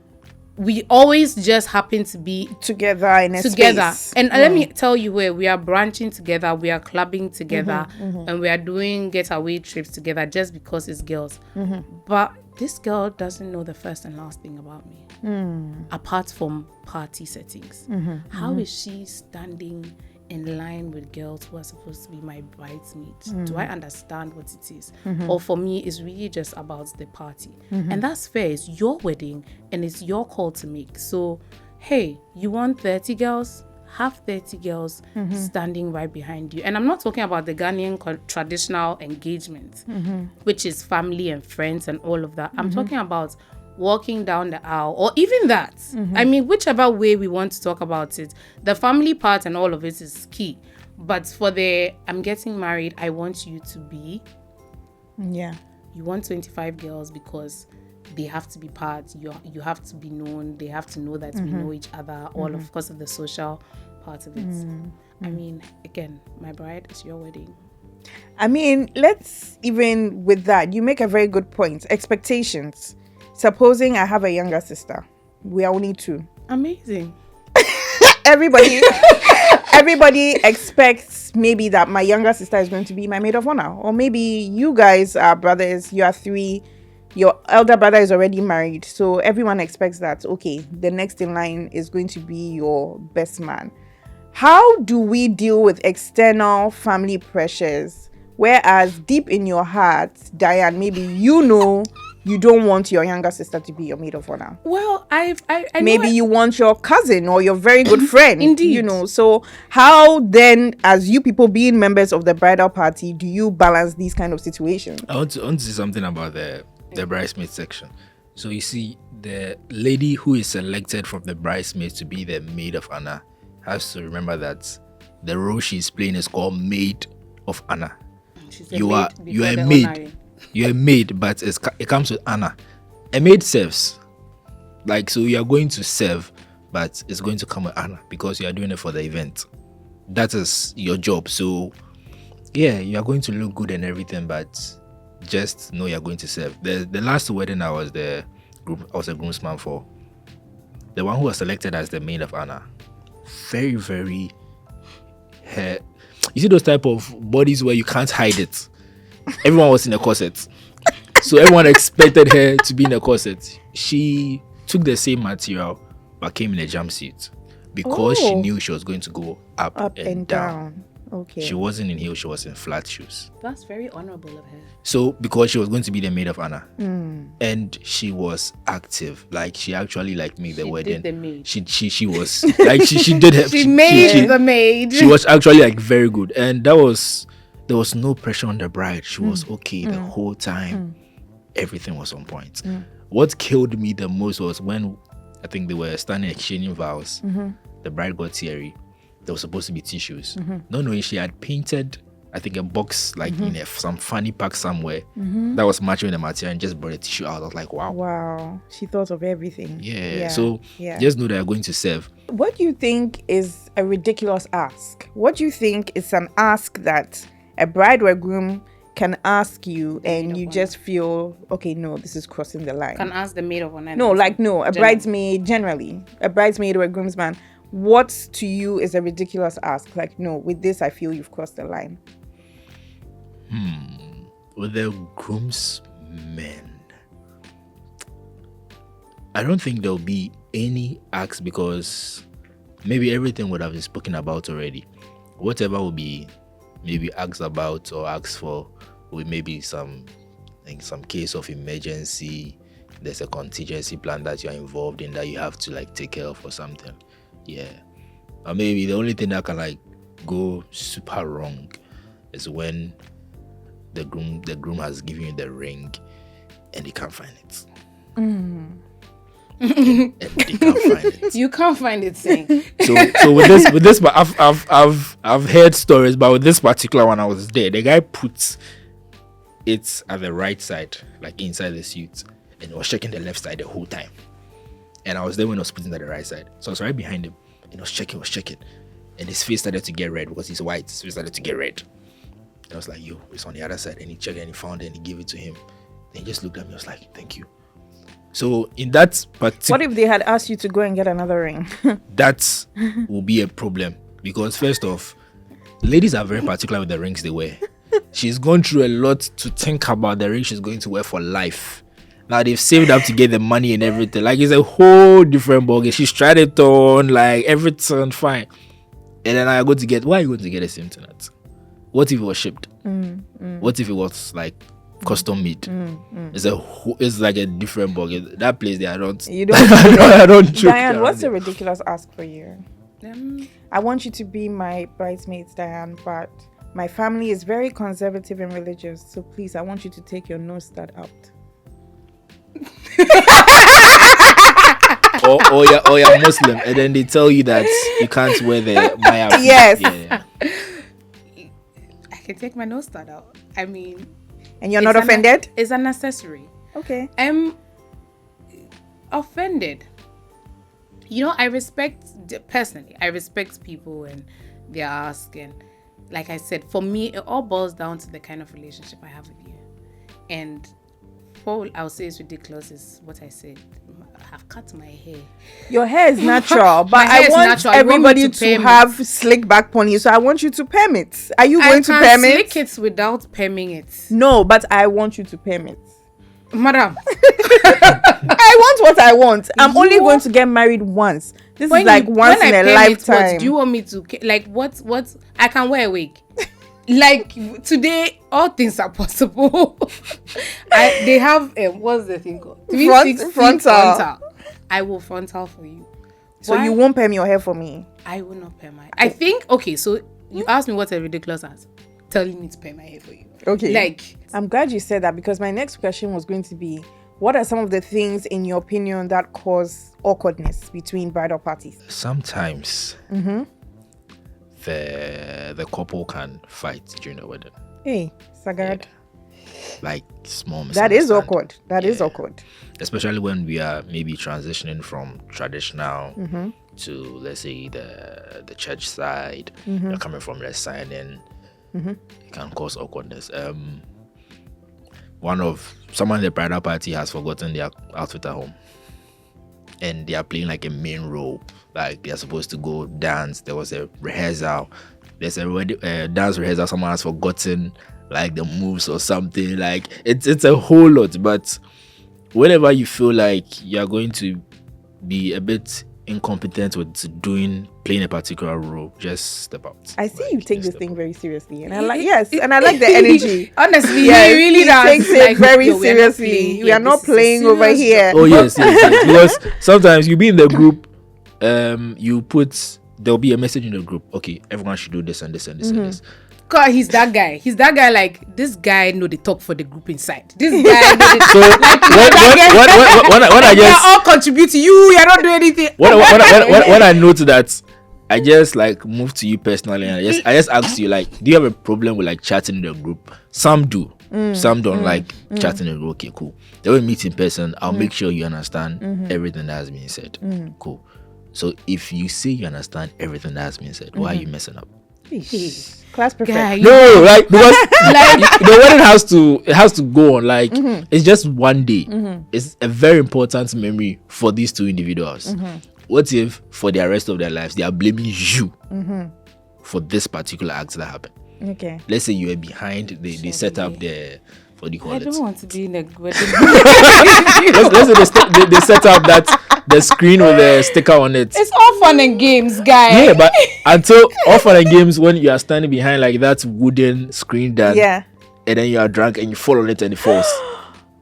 we always just happen to be together in a space. And let me tell you where we are branching together, we are clubbing together, and we are doing getaway trips together just because it's girls. But this girl doesn't know the first and last thing about me, apart from party settings. How is she standing in line with girls who are supposed to be my bridesmaids? Do I understand what it is? Or for me, it's really just about the party. And that's fair. It's your wedding and it's your call to make. So, hey, you want 30 girls? Have 30 girls standing right behind you. And I'm not talking about the Ghanaian traditional engagement, which is family and friends and all of that. I'm talking about walking down the aisle, or even that. I mean, whichever way we want to talk about it, the family part and all of it is key. But for I'm getting married, I want you to be, you want 25 girls because they have to be part. You have to be known. They have to know that we know each other. All of course of the social part of it. I mean, again, my bride, it's your wedding. I mean, let's even with that, you make a very good point. Expectations. Supposing I have a younger sister, we are only 2. Amazing. Everybody expects maybe that my younger sister is going to be my maid of honor, or maybe you guys are brothers. You are 3. your elder brother is already married, so everyone expects that, okay, the next in line is going to be your best man. How do we deal with external family pressures, whereas deep in your heart, Diane, maybe you don't want your younger sister to be your maid of honor? Well, I Maybe know you want your cousin or your very good friend. Indeed. So how then, as you people being members of the bridal party, do you balance these kind of situations? I want to say something about the bridesmaid section. So you see, the lady who is selected from the bridesmaids to be the maid of honor has to remember that the role she's playing is called Maid of Honor. You are a maid. You're a maid, but it comes with honor. A maid serves. Like, so you are going to serve, but it's going to come with honor because you are doing it for the event. That is your job. So yeah, you are going to look good and everything, but just know you're going to serve. The last wedding I was a groomsman for, the one who was selected as the maid of honor, very, very you see those type of bodies where you can't hide it. Everyone was in a corset, so everyone expected her to be in a corset. She took the same material but came in a jumpsuit because she knew she was going to go up and down. Okay. She wasn't in heels, she was in flat shoes. That's very honorable of her. So because she was going to be the maid of honor, and she was active, like she actually like made the wedding. Did the maid. She was like she did her. She made the maid. She was actually like very good, and there was no pressure on the bride. She was okay the whole time. Everything was on point. What killed me the most was when I think they were standing exchanging vows. The bride got teary. There was supposed to be tissues. Not knowing she had painted, I think, a box like in some funny pack somewhere that was matching the material and just brought a tissue out. I was like, wow. Wow. She thought of everything. Yeah. So just know that you're going to serve. What do you think is a ridiculous ask? What do you think is an ask that a bride or a groom can ask you and you just feel, okay, no, this is crossing the line? Can ask the maid of honor. A bridesmaid, generally, a bridesmaid or a groomsman. What to you is a ridiculous ask? Like, no, with this, I feel you've crossed the line. With the groomsmen, I don't think there'll be any acts because maybe everything would have been spoken about already. Whatever will be maybe asked about or asked for with maybe some case of emergency. There's a contingency plan that you're involved in that you have to like take care of or something. Yeah. Or maybe the only thing that can like go super wrong is when the groom has given you the ring and they can't find it. And they can't find it. You can't find it, saying. So with this, but I've heard stories, but with this particular one, I was there. The guy puts it at the right side, like inside the suit, and he was checking the left side the whole time. And I was there when I was putting it at the right side, so I was right behind him, and I was checking, and his face started to get red because he's white. His face started to get red. And I was like, yo, it's on the other side. And he checked and he found it and he gave it to him. Then he just looked at me. I was like, thank you. So in that particular... What if they had asked you to go and get another ring? That will be a problem. Because first off, ladies are very particular with the rings they wear. She's gone through a lot to think about the ring she's going to wear for life. Now they've saved up to get the money and everything. Like, it's a whole different ballgame. She's tried it on, like everything fine. And then I go to get... Why are you going to get the same thing? What if it was shipped? What if it was like custom made? It's like a different ballgame. That place there, I don't joke. Diane, what's a ridiculous ask for you? I want you to be my bridesmaids, Diane, but my family is very conservative and religious, so please, I want you to take your nose stud out. or you're Muslim, and then they tell you that you can't wear the maya. Yes. Yeah. I can take my nose stud out. I mean, and you're not offended? It's an accessory. Okay. I'm offended. You know, I respect people and their ask, and like I said, for me, it all boils down to the kind of relationship I have with you. And what I'll say is ridiculous is what I said. I have cut my hair. Your hair is natural, but I want everybody to have slick back pony, so I want you to perm it. Are you going to perm it? I can slick it without perming it. No, but I want you to perm it. Madam. I want what I want. I'm only going to get married once. This is like once in a lifetime. What do you want me to like? What? I can wear a wig. Like today, all things are possible. They have what's the thing called? Frontal. I will frontal for you. So you won't perm your hair for me? I will not perm my. I think okay. So you asked me what's a ridiculous answer. Telling me to perm my hair for you. Okay. Like I'm glad you said that, because my next question was going to be, what are some of the things in your opinion that cause awkwardness between bridal parties? Sometimes the couple can fight during the wedding. Hey, Sagad. Yeah. Like small That is misunderstanding. awkward. That is awkward. Especially when we are maybe transitioning from traditional to, let's say, the church side. You're coming from the signing. It can cause awkwardness. Someone in the bridal party has forgotten their outfit at home, and they are playing like a main role. Like they are supposed to go dance. There was a rehearsal. There's a dance rehearsal. Someone has forgotten like the moves or something. Like it's a whole lot. But whenever you feel like you're going to be a bit incompetent with playing a particular role, just step out. I see you take this thing very seriously, and I like and I like the energy. Honestly, Yes, he really does. takes it Like, very no, seriously. We are not this is a playing over serious here. Oh yes. Because sometimes you be in the group, there'll be a message in the group. Okay, everyone should do this and this and this and this. God, he's that guy. Like this guy know the talk for the group inside. This guy know the So when I they just all contribute to you. You're not doing anything. when I note that, I just like move to you personally, and I just ask you, like, do you have a problem with like chatting in the group? Some do. Some don't like chatting in the group. Okay, cool. Then we meet in person. I'll make sure you understand everything that has been said. Cool. So if you say you understand everything that has been said, why are you messing up? Class perfect. Guy, No, right? Because the wedding has to go on. Like it's just one day. It's a very important memory for these two individuals. What if for the rest of their lives they are blaming you for this particular act that happened? Okay. Let's say you were behind. They set up the what do you call I it? don't want to be in a wedding. let's say they set up the screen with the sticker on it. It's all fun and games, guy. Yeah, but until all fun and games when you are standing behind like that wooden screen that, and then you are drunk and you fall on it and it falls.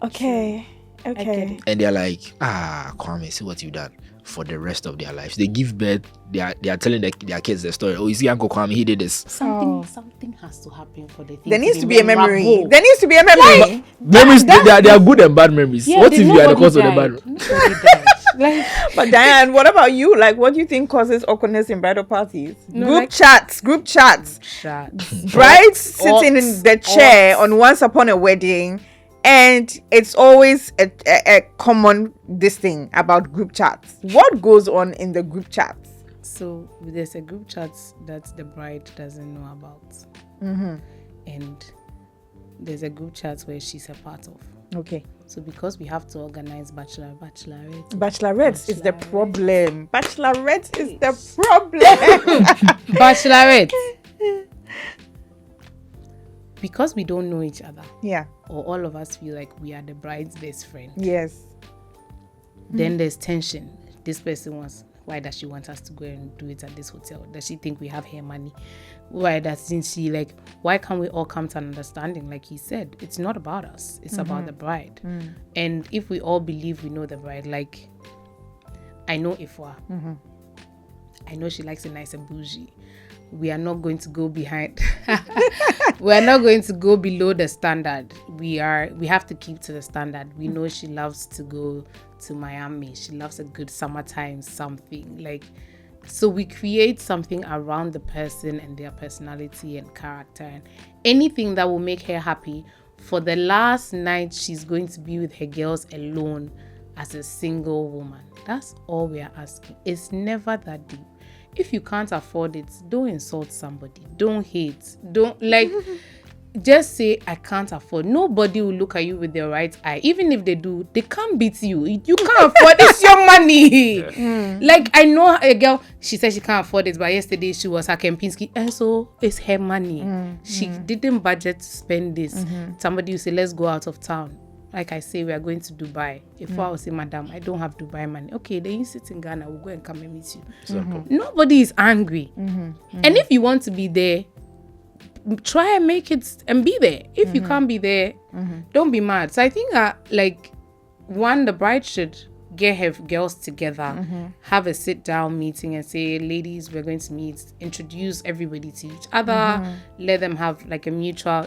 Okay. And they're like, Kwame, see what you've done. For the rest of their lives, they give birth. They are telling their kids the story. Oh, you see, Uncle Kwame, he did this. Something has to happen for the thing. There needs to be a memory. memorable. There needs to be a memory. Memories, they are good and bad memories. Yeah, What if you are the nobody cause of the died. bad? Nobody died. Like, But Diane, what about you? Like, what do you think causes awkwardness in bridal parties? No, Group like- chats. Brides sitting in the chair on Once Upon a Wedding, and it's always a common this thing about group chats. What goes on in the group chats? so there's a group chat that the bride doesn't know about, and there's a group chat where she's a part of. Okay. So because we have to organize bachelorettes Bachelorettes is the problem. Bachelorette is the problem. bachelorette. Because we don't know each other, Yeah. or all of us feel like we are the bride's best friend, Yes. then there's tension. This person wants, why does she want us to go and do it at this hotel? Does she think we have her money? Why doesn't she, like, why can't we all come to an understanding? Like he said, it's not about us, it's about the bride. And if we all believe we know the bride, like, I know Ifwa, I know she likes it nice and bougie. We are not going to go behind. We are not going to go below the standard. We have to keep to the standard. We know she loves to go to Miami. She loves a good summertime something. Like, so we create something around the person and their personality and character and anything that will make her happy. For the last night, she's going to be with her girls alone as a single woman. That's all we are asking. It's never that deep. If you can't afford it, don't insult somebody. Don't hate. Don't, like, just say, I can't afford. Nobody will look at you with their right eye. Even if they do, they can't beat you. You can't afford. It's your money. Like, I know a girl, she said she can't afford it, but yesterday she was at Kempinski, and so it's her money. She didn't budget to spend this. Somebody will say, let's go out of town. like I say, we are going to Dubai. If I will say, Madam, I don't have Dubai money. Okay, then you sit in Ghana. We'll go and come and meet you. Nobody is angry. And if you want to be there, try and make it and be there. If you can't be there, don't be mad. So I think the bride should get her girls together, have a sit down meeting and say, ladies, we're going to meet, introduce everybody to each other, let them have like a mutual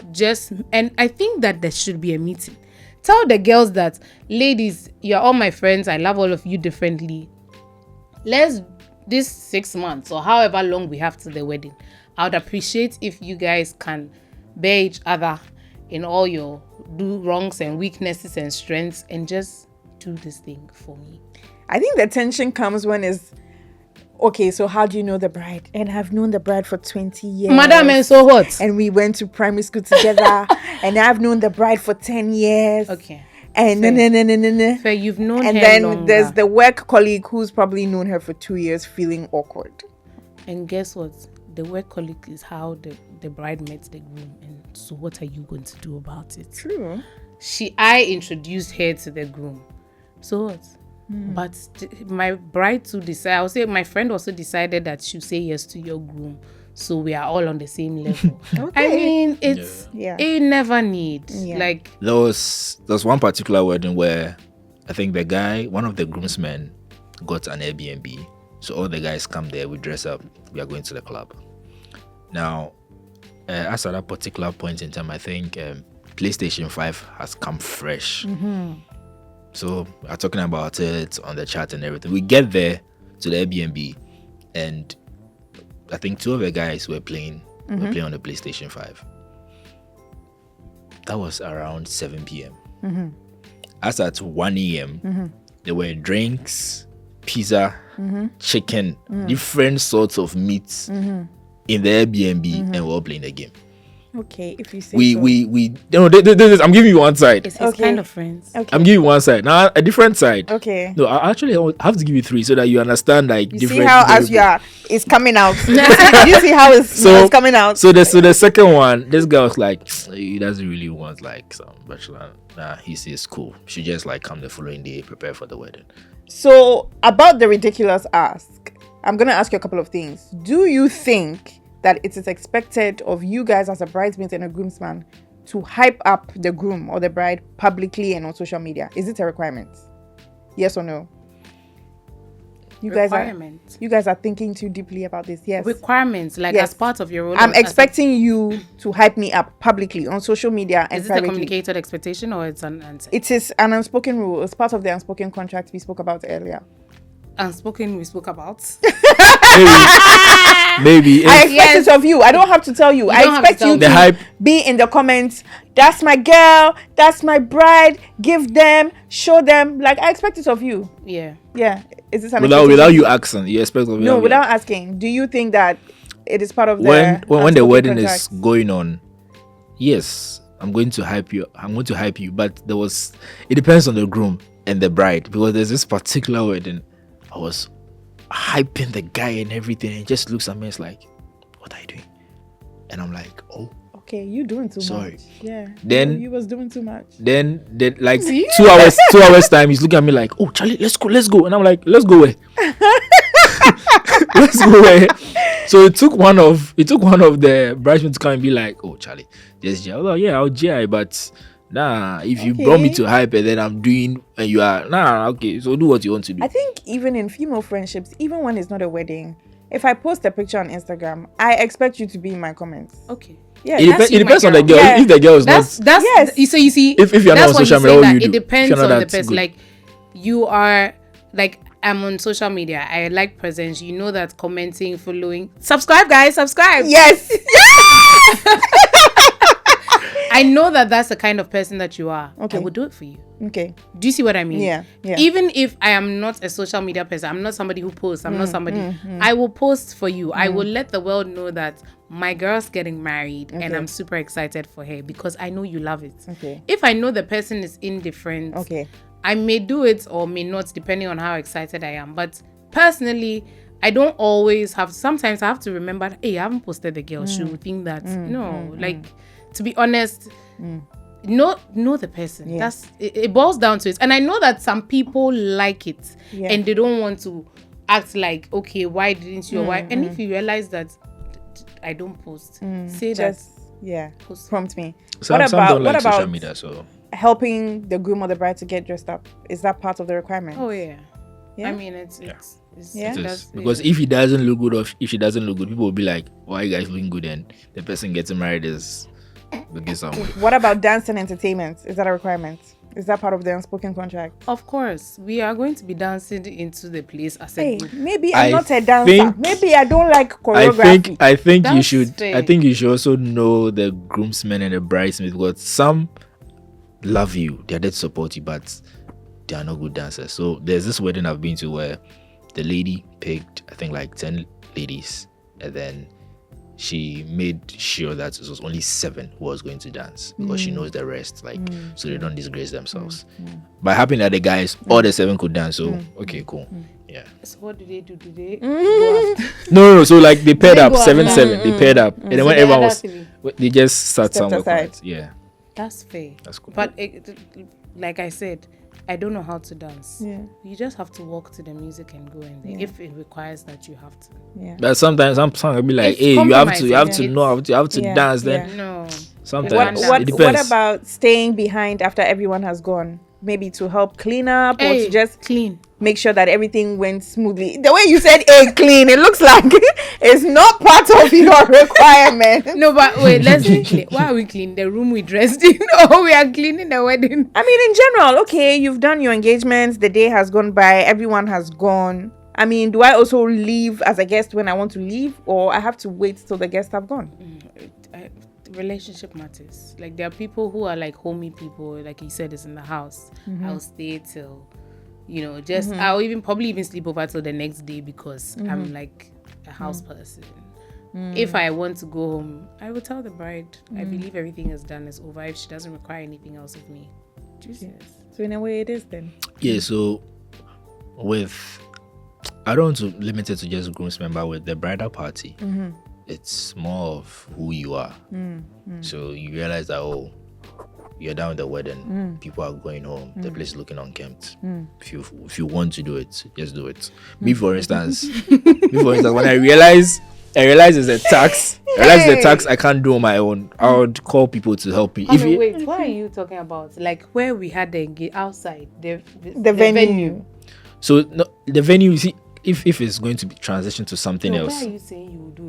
and I think that there should be a meeting. Tell the girls that, ladies, you're all my friends, I love all of you differently. Let's this 6 months or however long we have to the wedding, I would appreciate if you guys can bear each other in all your wrongs and weaknesses and strengths and just do this thing for me. I think the tension comes when it's, okay, so how do you know the bride? And I've known the bride for 20 years. Madam, and so what? And we went to primary school together. And I've known the bride for 10 years. Okay. And no. Fair, you've known and her then longer. There's the work colleague who's probably known her for 2 years feeling awkward. And guess what? The work colleague is how the bride met the groom. And so what are you going to do about it? True. I introduced her to the groom. So what? But my bride too decided, I would say my friend also decided that she'll say yes to your groom. So we are all on the same level. Okay. I mean, it never needs. Yeah. Like, There was one particular wedding where I think the guy, one of the groomsmen, got an Airbnb. So all the guys come there, we dress up, we are going to the club. Now, as at that particular point in time, I think PlayStation 5 has come fresh. So we're talking about it on the chat and everything. We get there to the Airbnb, and I think 2 of the guys were playing on the PlayStation 5. That was around 7 p.m. As at 1 a.m., there were drinks, pizza, chicken, different sorts of meats in the Airbnb, and we're all playing the game. Okay, if you say I'm giving you one side. it's his kind of friends. Okay. I'm giving you one side. Now a different side. Okay. No, I actually have to give you 3 so that you understand like You different. see how as you are, it's coming out. You see how it's coming out. So the second one, this guy was like, he doesn't really want like some bachelor. Nah, he says cool. She just like come the following day, prepare for the wedding. So about the ridiculous ask, I'm gonna ask you a couple of things. Do you think that it is expected of you guys as a bridesmaid and a groomsman to hype up the groom or the bride publicly and on social media? Is it a requirement? Yes or no? You guys are thinking too deeply about this. Yes. Requirements, like Yes. as part of your role. I'm expecting you to hype me up publicly on social media and Is it a privately. communicated expectation or it's an answer? It is an unspoken rule. It's part of the unspoken contract we spoke about earlier. Unspoken we spoke about. Maybe. I expect it of you. I don't have to tell you. I don't have to expect tell you me. The to hype. be in the comments. That's my girl. That's my bride. Give them. Show them. Like, I expect it of you. Yeah. Yeah. Is this an without expectation? you asking, you expect of No, without asking. Do you think that it is part of the when the unspoken wedding contract? is going on, yes, I'm going to hype you. But it depends on the groom and the bride, because there's this particular wedding I was hyping the guy and everything, and he just looks at me, it's like, what are you doing? And I'm like, oh, Okay, you doing too sorry. much. Yeah. Then- you was doing too much. Then like 2 hours time, he's looking at me like, oh Charlie, let's go. And I'm like, let's go where? Let's go where? So it took one of the bridesmaids to come and be like, oh Charlie, just GI. Oh yeah, I'll GI, but nah, if you brought me to hype and then I'm doing and you are okay, so do what you want to do. I think even in female friendships, even when it's not a wedding, if I post a picture on Instagram, I expect you to be in my comments. Okay. Yeah. That's you, it depends my on the girl. girl. Yeah. If the girl is That's not, Yes. So you see, If you're not that's on why social you say media, what that you do? it depends If you're on not the that person. good. Like, you are like, I'm on social media. I like presence. You know that commenting, following, subscribe, guys, subscribe. Yes. I know that that's the kind of person that you are. Okay. I would do it for you. Okay. Do you see what I mean? Yeah. Even if I am not a social media person, I'm not somebody who posts. I'm not somebody. I will post for you. I will let the world know that my girl's getting married and I'm super excited for her because I know you love it. Okay. If I know the person is indifferent, Okay. I may do it or may not, depending on how excited I am. But personally, I don't always have. Sometimes I have to remember, hey, I haven't posted the girl. She would think that no, like, to be honest. know the person. Yeah. That's it boils down to it. And I know that some people like it and they don't want to act like, okay, why didn't you? Or why? And if you realize that I don't post, say that. Post. Prompt me. Some don't like social media, so helping the groom or the bride to get dressed up? Is that part of the requirement? Oh yeah. Yeah? I mean, it's It Yeah. is. Because if he doesn't look good, or if she doesn't look good, people will be like, why are you guys looking good? And the person getting married is looking somewhere. What about dance and entertainment? Is that a requirement? Is that part of the unspoken contract? Of course, we are going to be dancing into the place as a Hey, group. maybe I'm I not a dancer. think- Maybe I don't like choreography. I think you That's should. fair. I think you should also know the groomsmen and the bridesmaids, because some love you, they're there to support you, but they are not good dancers. So there's this wedding I've been to where the lady picked, I think, like 10 ladies, and then she made sure that it was only 7 who was going to dance, because she knows the rest, like, so they don't disgrace themselves. By happening that the guys, all the 7 could dance, so okay, cool. Yeah. So what do they do? Do they go after? No, so like they paired They up, go 7, after. 7, they paired up, and then So when the everyone other was, 3. they just sat Stepped somewhere aside. quiet. Yeah, That's fair. that's cool. But like I said, I don't know how to dance. Yeah. You just have to walk to the music and go in there if it requires that you have to. Yeah. But sometimes some song will be like, It's hey, you have to compromising, know, you have to Yeah, dance. Then No. sometimes What- it What depends. about staying behind after everyone has gone? Maybe to help clean up or to just clean. make sure that everything went smoothly. The way you said clean, it looks like it's not part of your requirement. No, but wait, let's be clear. Why are we cleaning the room we dressed in? Or we are cleaning the wedding? I mean, in general, okay, you've done your engagements, the day has gone by, everyone has gone. I mean, do I also leave as a guest when I want to leave, or I have to wait till the guests have gone? Relationship matters. Like, there are people who are like homey people, like you said, is in the house. I'll stay till, just I'll probably even sleep over till the next day, because I'm like a house person. If I want to go home, I will tell the bride, I believe everything is done, is over, if she doesn't require anything else of me. Jesus. So in a way, it is then. Yeah, so I don't want to limit it to just groomsmen, but with the bridal party, it's more of who you are. So you realize that, you're done with the wedding, people are going home, the place is looking unkempt. If you want to do it, just do it. Me, for instance, when I realize it's a tax, I can't do on my own, I would call people to help me. Wait, what are you talking about? Like where we had the outside, the venue. So no, the venue, you see, if it's going to be transitioned to something else. Why are you saying you will do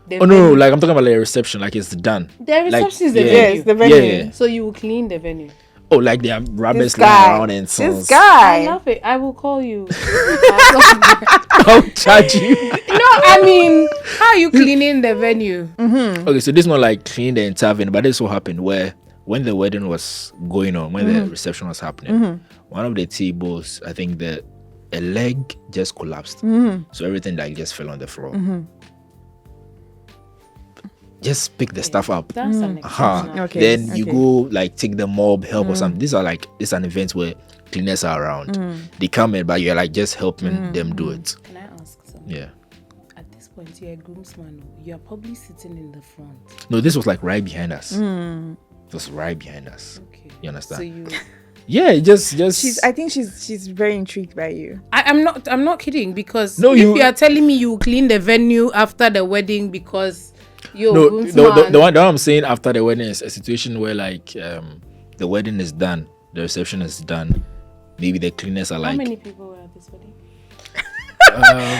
it? No, like I'm talking about like a reception, like it's done. The reception is the venue. Yes, the venue. Yeah. So you will clean the venue. Oh, like there are rabbits This lying guy. around and This songs. I guy. love it. I will call you. I'll charge you. No, I mean, how are you cleaning the venue? Okay, so this is not like clean the entire venue, but this what happened where when the wedding was going on, when the reception was happening, one of the tables, I think a leg just collapsed. So everything like just fell on the floor. Just pick the stuff up. That's an exception. Okay. Then you go like take the mob, help or something. These are like, it's an event where cleaners are around. They come in, but you're like just helping them do it. Can I ask something? Yeah. At this point, you're a groomsman. You are probably sitting in the front. No, this was like right behind us. It was right behind us. Okay. You understand? So you... Yeah, just. I think she's very intrigued by you. I'm not kidding, because No, if you- you are telling me you clean the venue after the wedding because you're No, groomsman. the one I'm saying after the wedding is a situation where like the wedding is done, the reception is done. Maybe the cleaners are How like, many people were at this wedding?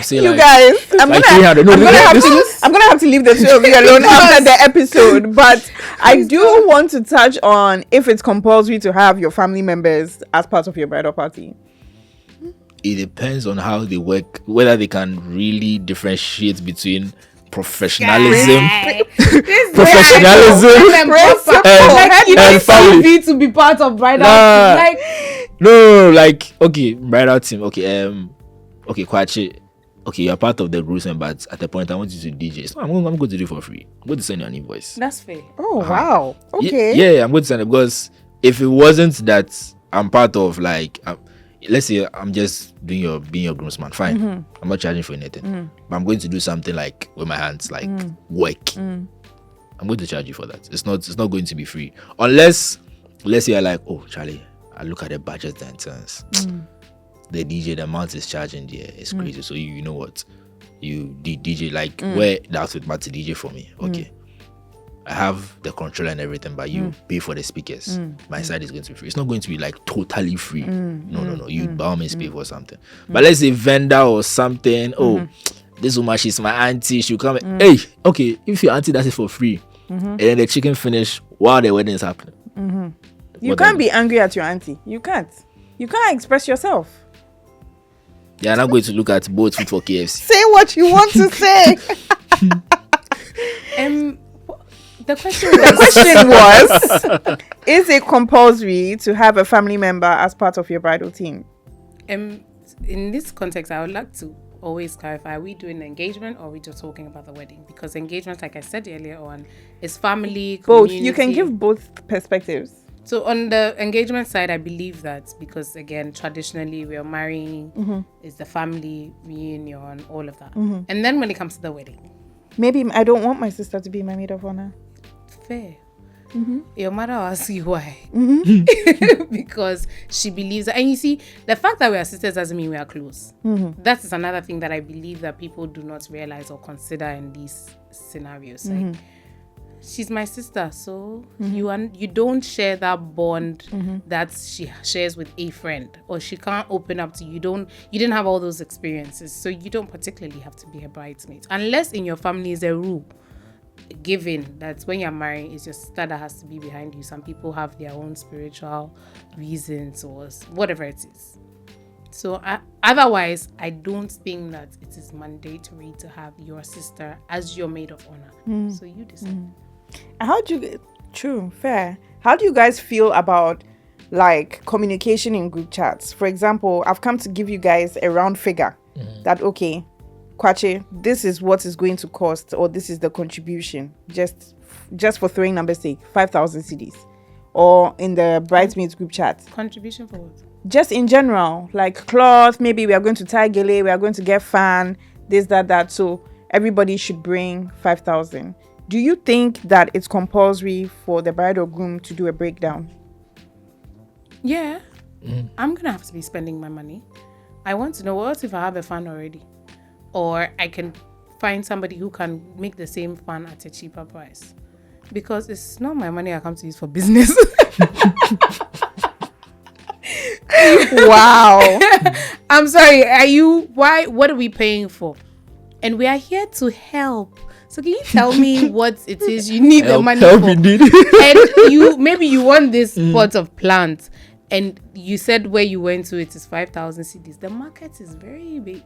say You like, guys, I'm like gonna 300. No, I'm gonna have to leave the two of you alone after the episode. But I do want to touch on if it's compulsory to have your family members as part of your bridal party. it depends on how they work, whether they can really differentiate between professionalism, professionalism, Like you and need family. TV to be part of bridal. Nah. Like No, like okay, bridal team. Okay, Kwachi. Okay, you're part of the groomsmen, but at the point I want you to DJ. So I'm going to do it for free. I'm going to send you an invoice. that's fair. Oh wow. Okay. Yeah, I'm going to send it, because if it wasn't that I'm part of like, let's say I'm just being your groomsman, fine. I'm not charging for anything, but I'm going to do something like with my hands, like work. I'm going to charge you for that. It's not going to be free, unless let's say you're like, oh, Charlie, I look at the budget and sense. The DJ, the amount is charging there is crazy. So you know what? You DJ like where the outfit matter DJ for me. Okay. I have the controller and everything, but you pay for the speakers. My side is going to be free. It's not going to be like totally free. No. You by all means pay for something. But let's say vendor or something. Oh, this woman, she's my auntie. She'll come. Hey, okay. If your auntie does it for free, and then the chicken finish while the wedding is happening. You can't be angry at your auntie. You can't express yourself. Yeah, I'm not going to look at both food for KFC. Say what you want to say. The question was, is it compulsory to have a family member as part of your bridal team? In this context, I would like to always clarify, are we doing engagement or are we just talking about the wedding? Because engagement, like I said earlier on, is family, both. community. You can give both perspectives. So on the engagement side, I believe that because, again, traditionally we are marrying, it's the family reunion, all of that. And then when it comes to the wedding, maybe I don't want my sister to be my maid of honor. Fair. Your mother will ask you why. Because she believes that. And you see, the fact that we are sisters doesn't mean we are close. That is another thing that I believe that people do not realize or consider in these scenarios. Like, she's my sister, so you don't share that bond that she shares with a friend, or she can't open up to you. You didn't have all those experiences, so you don't particularly have to be her bridesmaid, unless in your family is a rule given that when you're married, it's your sister that has to be behind you. Some people have their own spiritual reasons or whatever it is. So otherwise, I don't think that it is mandatory to have your sister as your maid of honor. So you decide. Fair. How do you guys feel about like communication in group chats? For example, I've come to give you guys a round figure that, okay, Kwache, this is what is going to cost, or this is the contribution, just for throwing numbers sake, 5,000 cedis. Or in the bridesmaids group chat. Contribution for what? Just in general, like cloth, maybe we are going to tie gele, we are going to get fan, this, that. So everybody should bring 5,000. Do you think that it's compulsory for the bride or groom to do a breakdown? Yeah. I'm going to have to be spending my money. I want to know, what if I have a fan already? Or I can find somebody who can make the same fan at a cheaper price. Because it's not my money I come to use for business. Wow. I'm sorry. What are we paying for? And we are here to help. So can you tell me what it is you need the money for? And maybe you want this pot of plants, and you said where you went to it is 5,000 cedis. The market is very big.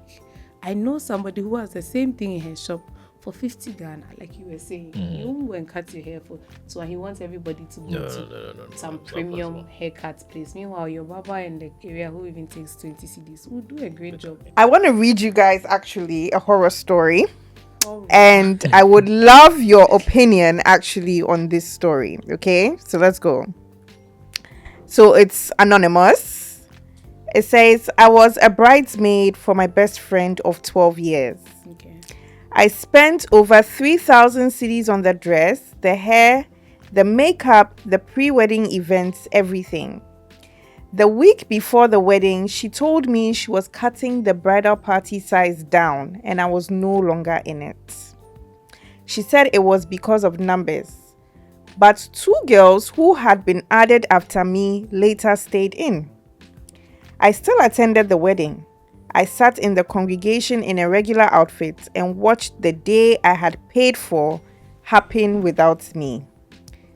I know somebody who has the same thing in her shop for 50 Ghana, like you were saying. You won't go and cut your hair so he wants everybody to go to some premium haircut place. Meanwhile, your barber in the area who even takes 20 cedis will do a great job. I want to read you guys actually a horror story. And I would love your opinion actually on this story. Okay, so let's go. So it's anonymous. It says, I was a bridesmaid for my best friend of 12 years. Okay. I spent over 3,000 cedis on the dress, the hair, the makeup, the pre-wedding events, everything. The week before the wedding, she told me she was cutting the bridal party size down and I was no longer in it. She said it was because of numbers. But 2 girls who had been added after me later stayed in. I still attended the wedding. I sat in the congregation in a regular outfit and watched the day I had paid for happen without me.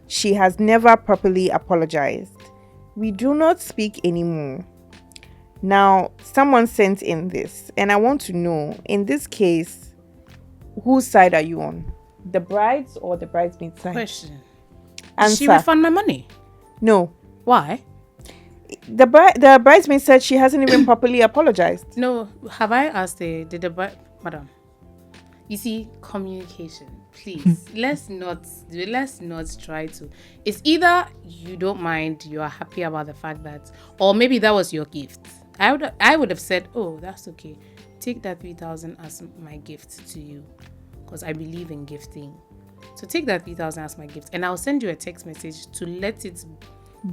She has never properly apologized. We do not speak anymore. Now, someone sent in this, and I want to know, in this case, whose side are you on? The bride's or the bridesmaid's side? Question. Answer. Did she refund my money? No. Why? The bridesmaid said she hasn't even properly apologized. No, have I asked madam? You see, communication. Please, let's not try to. It's either you don't mind, you are happy about the fact that, or maybe that was your gift. I would have said, oh, that's okay. Take that 3,000 as my gift to you, because I believe in gifting. So take that 3,000 as my gift, and I'll send you a text message to let it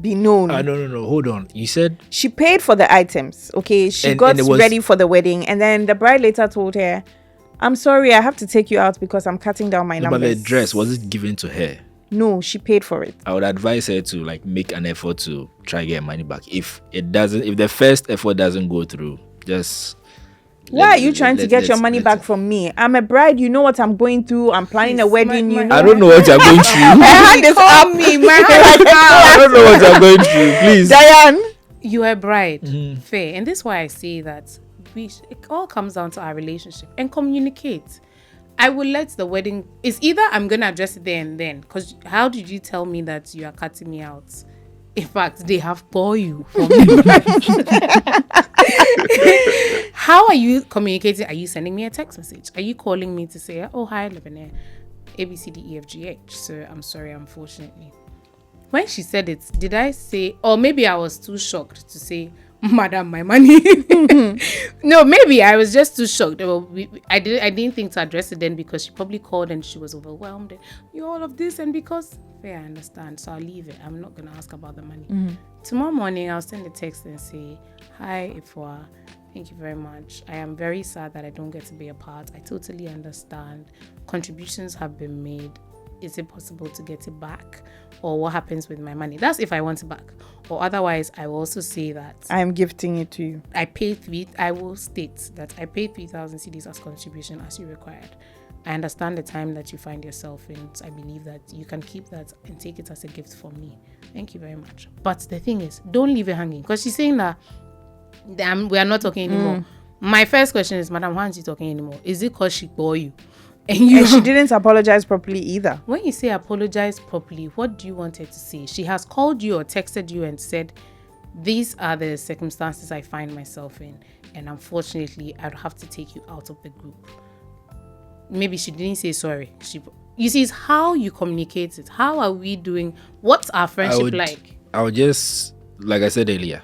be known. No. Hold on. You said She paid for the items. Okay, she And- got and it was- ready for the wedding, and then the bride later told her, "I'm sorry, I have to take you out because I'm cutting down my but numbers." the dress, was it given to her? No, she paid for it. I would advise her to like make an effort to try get money back. If the first effort doesn't go through, just Why are you trying to get your money back from me? I'm a bride. You know what I'm going through. I'm planning a wedding. You know. I don't know what you're going through. My hand is up. Me, my hand is I don't know what you're going through. Please. Diane. You are a bride, fair, and this is why I say that it all comes down to our relationship and communicate. I will let the wedding. It's either I'm gonna address it there and then. Because how did you tell me that you are cutting me out? In fact, they have called you. For me. How are you communicating? Are you sending me a text message? Are you calling me to say, "Oh hi, Lebanon, ABCDEFGH"? So I'm sorry, unfortunately. When she said it, did I say, or maybe I was too shocked to say, "Madam, my money"? No, maybe I was just too shocked. I didn't think to address it then because she probably called and she was overwhelmed. And all of this, and because I understand, so I'll leave it. I'm not gonna ask about the money. Tomorrow morning, I'll send a text and say, "Hi, Ifwa. Thank you very much. I am very sad that I don't get to be a part. I totally understand. Contributions have been made. Is it possible to get it back? Or what happens with my money?" That's if I want it back. Or otherwise, I will also say that I am gifting it to you. I will state that I paid 3,000 CDs as contribution as you required. I understand the time that you find yourself in. I believe that you can keep that and take it as a gift from me. Thank you very much. But the thing is, don't leave it hanging. Because she's saying that we are not talking anymore. My first question is, "Madam, why aren't you talking anymore? Is it because she bore you?" And she didn't apologize properly either. When you say apologize properly, what do you want her to say? She has called you or texted you and said, "These are the circumstances I find myself in, and unfortunately, I'd have to take you out of the group." Maybe she didn't say sorry. You see, it's how you communicate it. How are we doing? What's our friendship like? I would just, like I said earlier,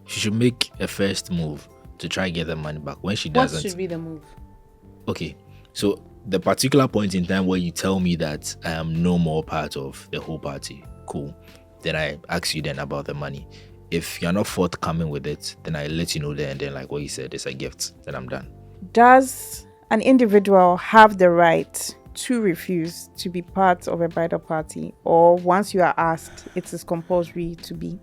she should make a first move to try and get the money back. When she doesn't, what should be the move? Okay, so the particular point in time where you tell me that I am no more part of the whole party, cool. Then I ask you then about the money. If you're not forthcoming with it, then I let you know there and then, like what you said, it's a gift. Then I'm done. Does an individual have the right to refuse to be part of a bridal party, or once you are asked, it is compulsory to be?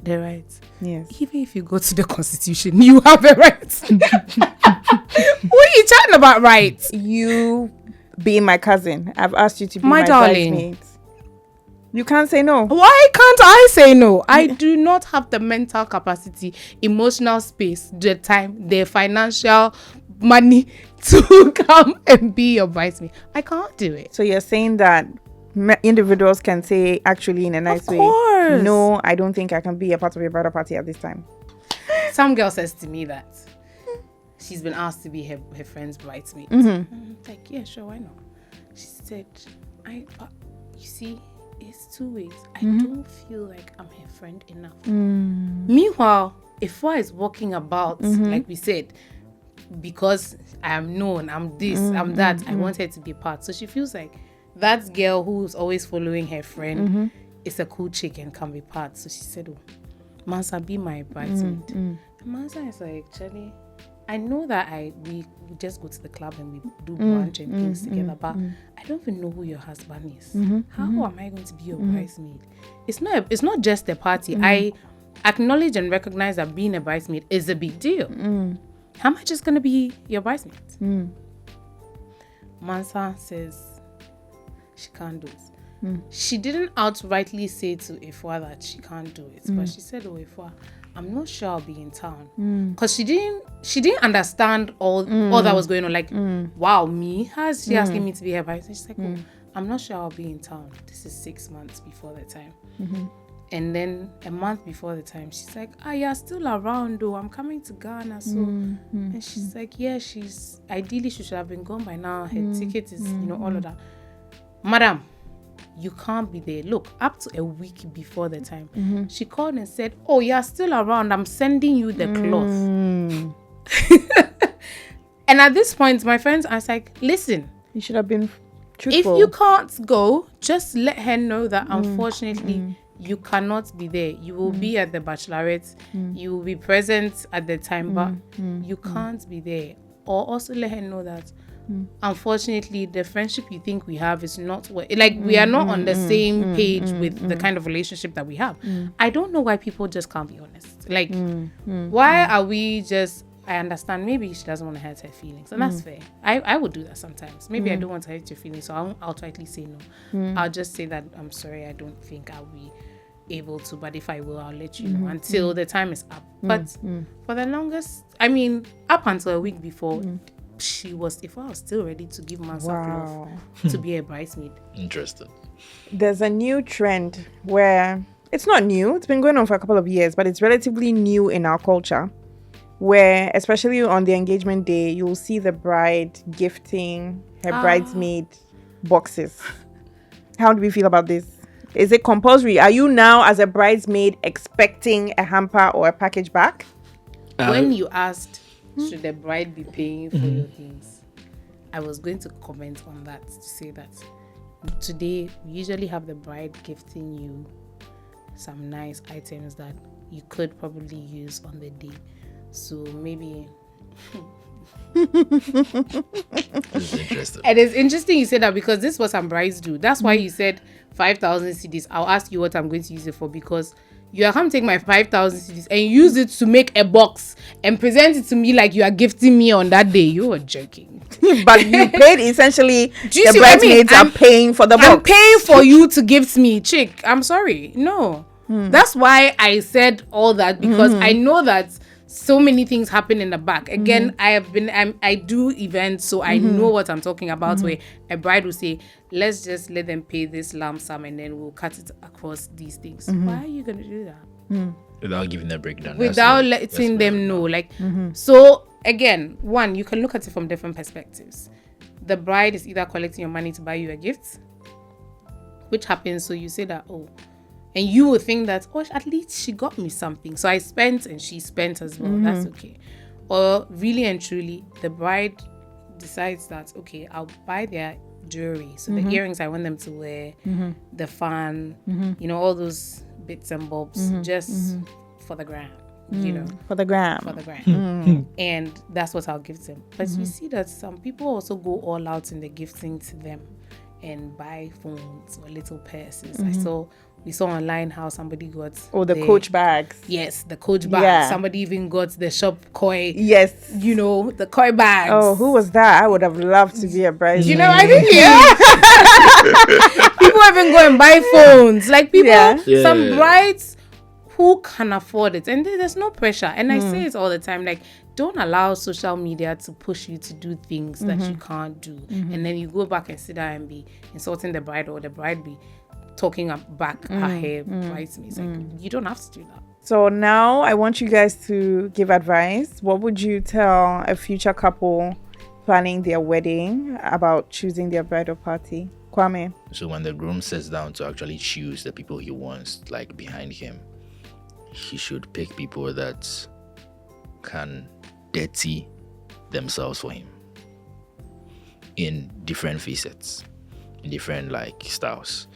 The right. Yes. Even if you go to the constitution, you have a right. What are you talking about, right? You being my cousin, I've asked you to be My my darling. bridesmaid. You can't say no. Why can't I say no? I do not have the mental capacity, emotional space, the time, the financial money to come and be your bridesmaid. I can't do it. So you're saying that individuals can say, actually, in a nice way, course. "No, I don't think I can be a part of your bridal party at this time." Some girl says to me that she's been asked to be her friend's bridesmaid. Like, yeah, sure, why not? She said, you see, it's two ways. I don't feel like I'm her friend enough. Meanwhile, if I is walking about, like we said, because I am known, I'm this, I'm that, I want her to be part. So she feels like that girl who's always following her friend is a cool chick and can be part. So she said, "Oh, Mansa, be my bridesmaid." And Mansa is like, "Charlie, I know that we just go to the club and we do brunch and things together, but I don't even know who your husband is. How am I going to be your bridesmaid? It's not just a party. I acknowledge and recognize that being a bridesmaid is a big deal. How am I just going to be your bridesmaid?" Mansa says she can't do it. She didn't outrightly say to Ifwa that she can't do it, but she said, "Oh, Ifwa, I'm not sure I'll be in town," because she didn't understand all that was going on. Like, wow, me? How's she asking me to be her bridesmaid? She's like, "Oh, I'm not sure I'll be in town. This is 6 months before the time." And then a month before the time, she's like, "You're still around though. I'm coming to Ghana." So, and she's like, "Yeah, ideally she should have been gone by now. Her ticket is, all of that." Madam, you can't be there. Look, up to a week before the time, she called and said, "Oh, you're still around. I'm sending you the cloth." And at this point, my friends, I was like, "Listen, You should have been truthful. if you can't go, just let her know that unfortunately you cannot be there. You will be at the bachelorette, you will be present at the time, but you can't be there. Or also let her know that unfortunately the friendship you think we have is not what, like, we are not on the same page with the kind of relationship that we have. I don't know why people just can't be honest. Like, why are we just, I understand maybe she doesn't want to hurt her feelings, and that's fair. I would do that sometimes. Maybe I don't want to hurt your feelings, so I won't outrightly say no. I'll just say that I'm sorry, I don't think I'll be able to, but if I will, I'll let you know until the time is up. But for the longest, I mean, up until a week before, she was, if I was still ready to give myself love to be a bridesmaid. Interesting. There's a new trend where it's not new, it's been going on for a couple of years, but it's relatively new in our culture, where especially on the engagement day, you'll see the bride gifting her bridesmaid boxes. How do we feel about this? Is it compulsory? Are you now, as a bridesmaid, expecting a hamper or a package back? When you asked, should the bride be paying for your things, I was going to comment on that, to say that today we usually have the bride gifting you some nice items that you could probably use on the day. So maybe This is interesting. it is interesting you said that, because this is what some brides do. That's why you said 5,000 CDs. I'll ask you what I'm going to use it for, because you are come take my 5,000 CDs and use it to make a box and present it to me like you are gifting me on that day. You are joking. But you paid essentially. Do you the see what I mean? bridesmaids are paying for the box. I'm paying for you to gift me, chick. I'm sorry. No. That's why I said all that, because I know that so many things happen in the back. Again, I do events, so I know what I'm talking about, where a bride will say, let's just let them pay this lump sum and then we'll cut it across these things. Why are you going to do that? Without giving a breakdown. Without letting them know. Like, so again, one, you can look at it from different perspectives. The bride is either collecting your money to buy you a gift, which happens, so you say that, oh, and you would think that, oh, at least she got me something, so I spent and she spent as well. That's okay. Or really and truly, the bride decides that, okay, I'll buy their jewelry, so the earrings I want them to wear, the fan, you know, all those bits and bobs, just for the gram, you know, For the gram. and that's what I'll give them. But you see that some people also go all out in the gifting to them and buy phones or little purses. We saw online how somebody got the Coach bags. Yes, the Coach bag. Yeah. Somebody even got the shop koi. Yes. You know, the koi bags. Oh, who was that? I would have loved to be a bridesmaid. You know, I think people even go and buy phones. Like people, some brides who can afford it, and there's no pressure. And I say it all the time, like, don't allow social media to push you to do things that you can't do, and then you go back and sit down and be insulting the bride, or the bride be talking back her hair bridesmaids. Like, you don't have to do that. So now I want you guys to give advice. What would you tell a future couple planning their wedding about choosing their bridal party? Kwame. So when the groom sits down to actually choose the people he wants, like, behind him, he should pick people that can dirty themselves for him in different facets, in different, like, styles.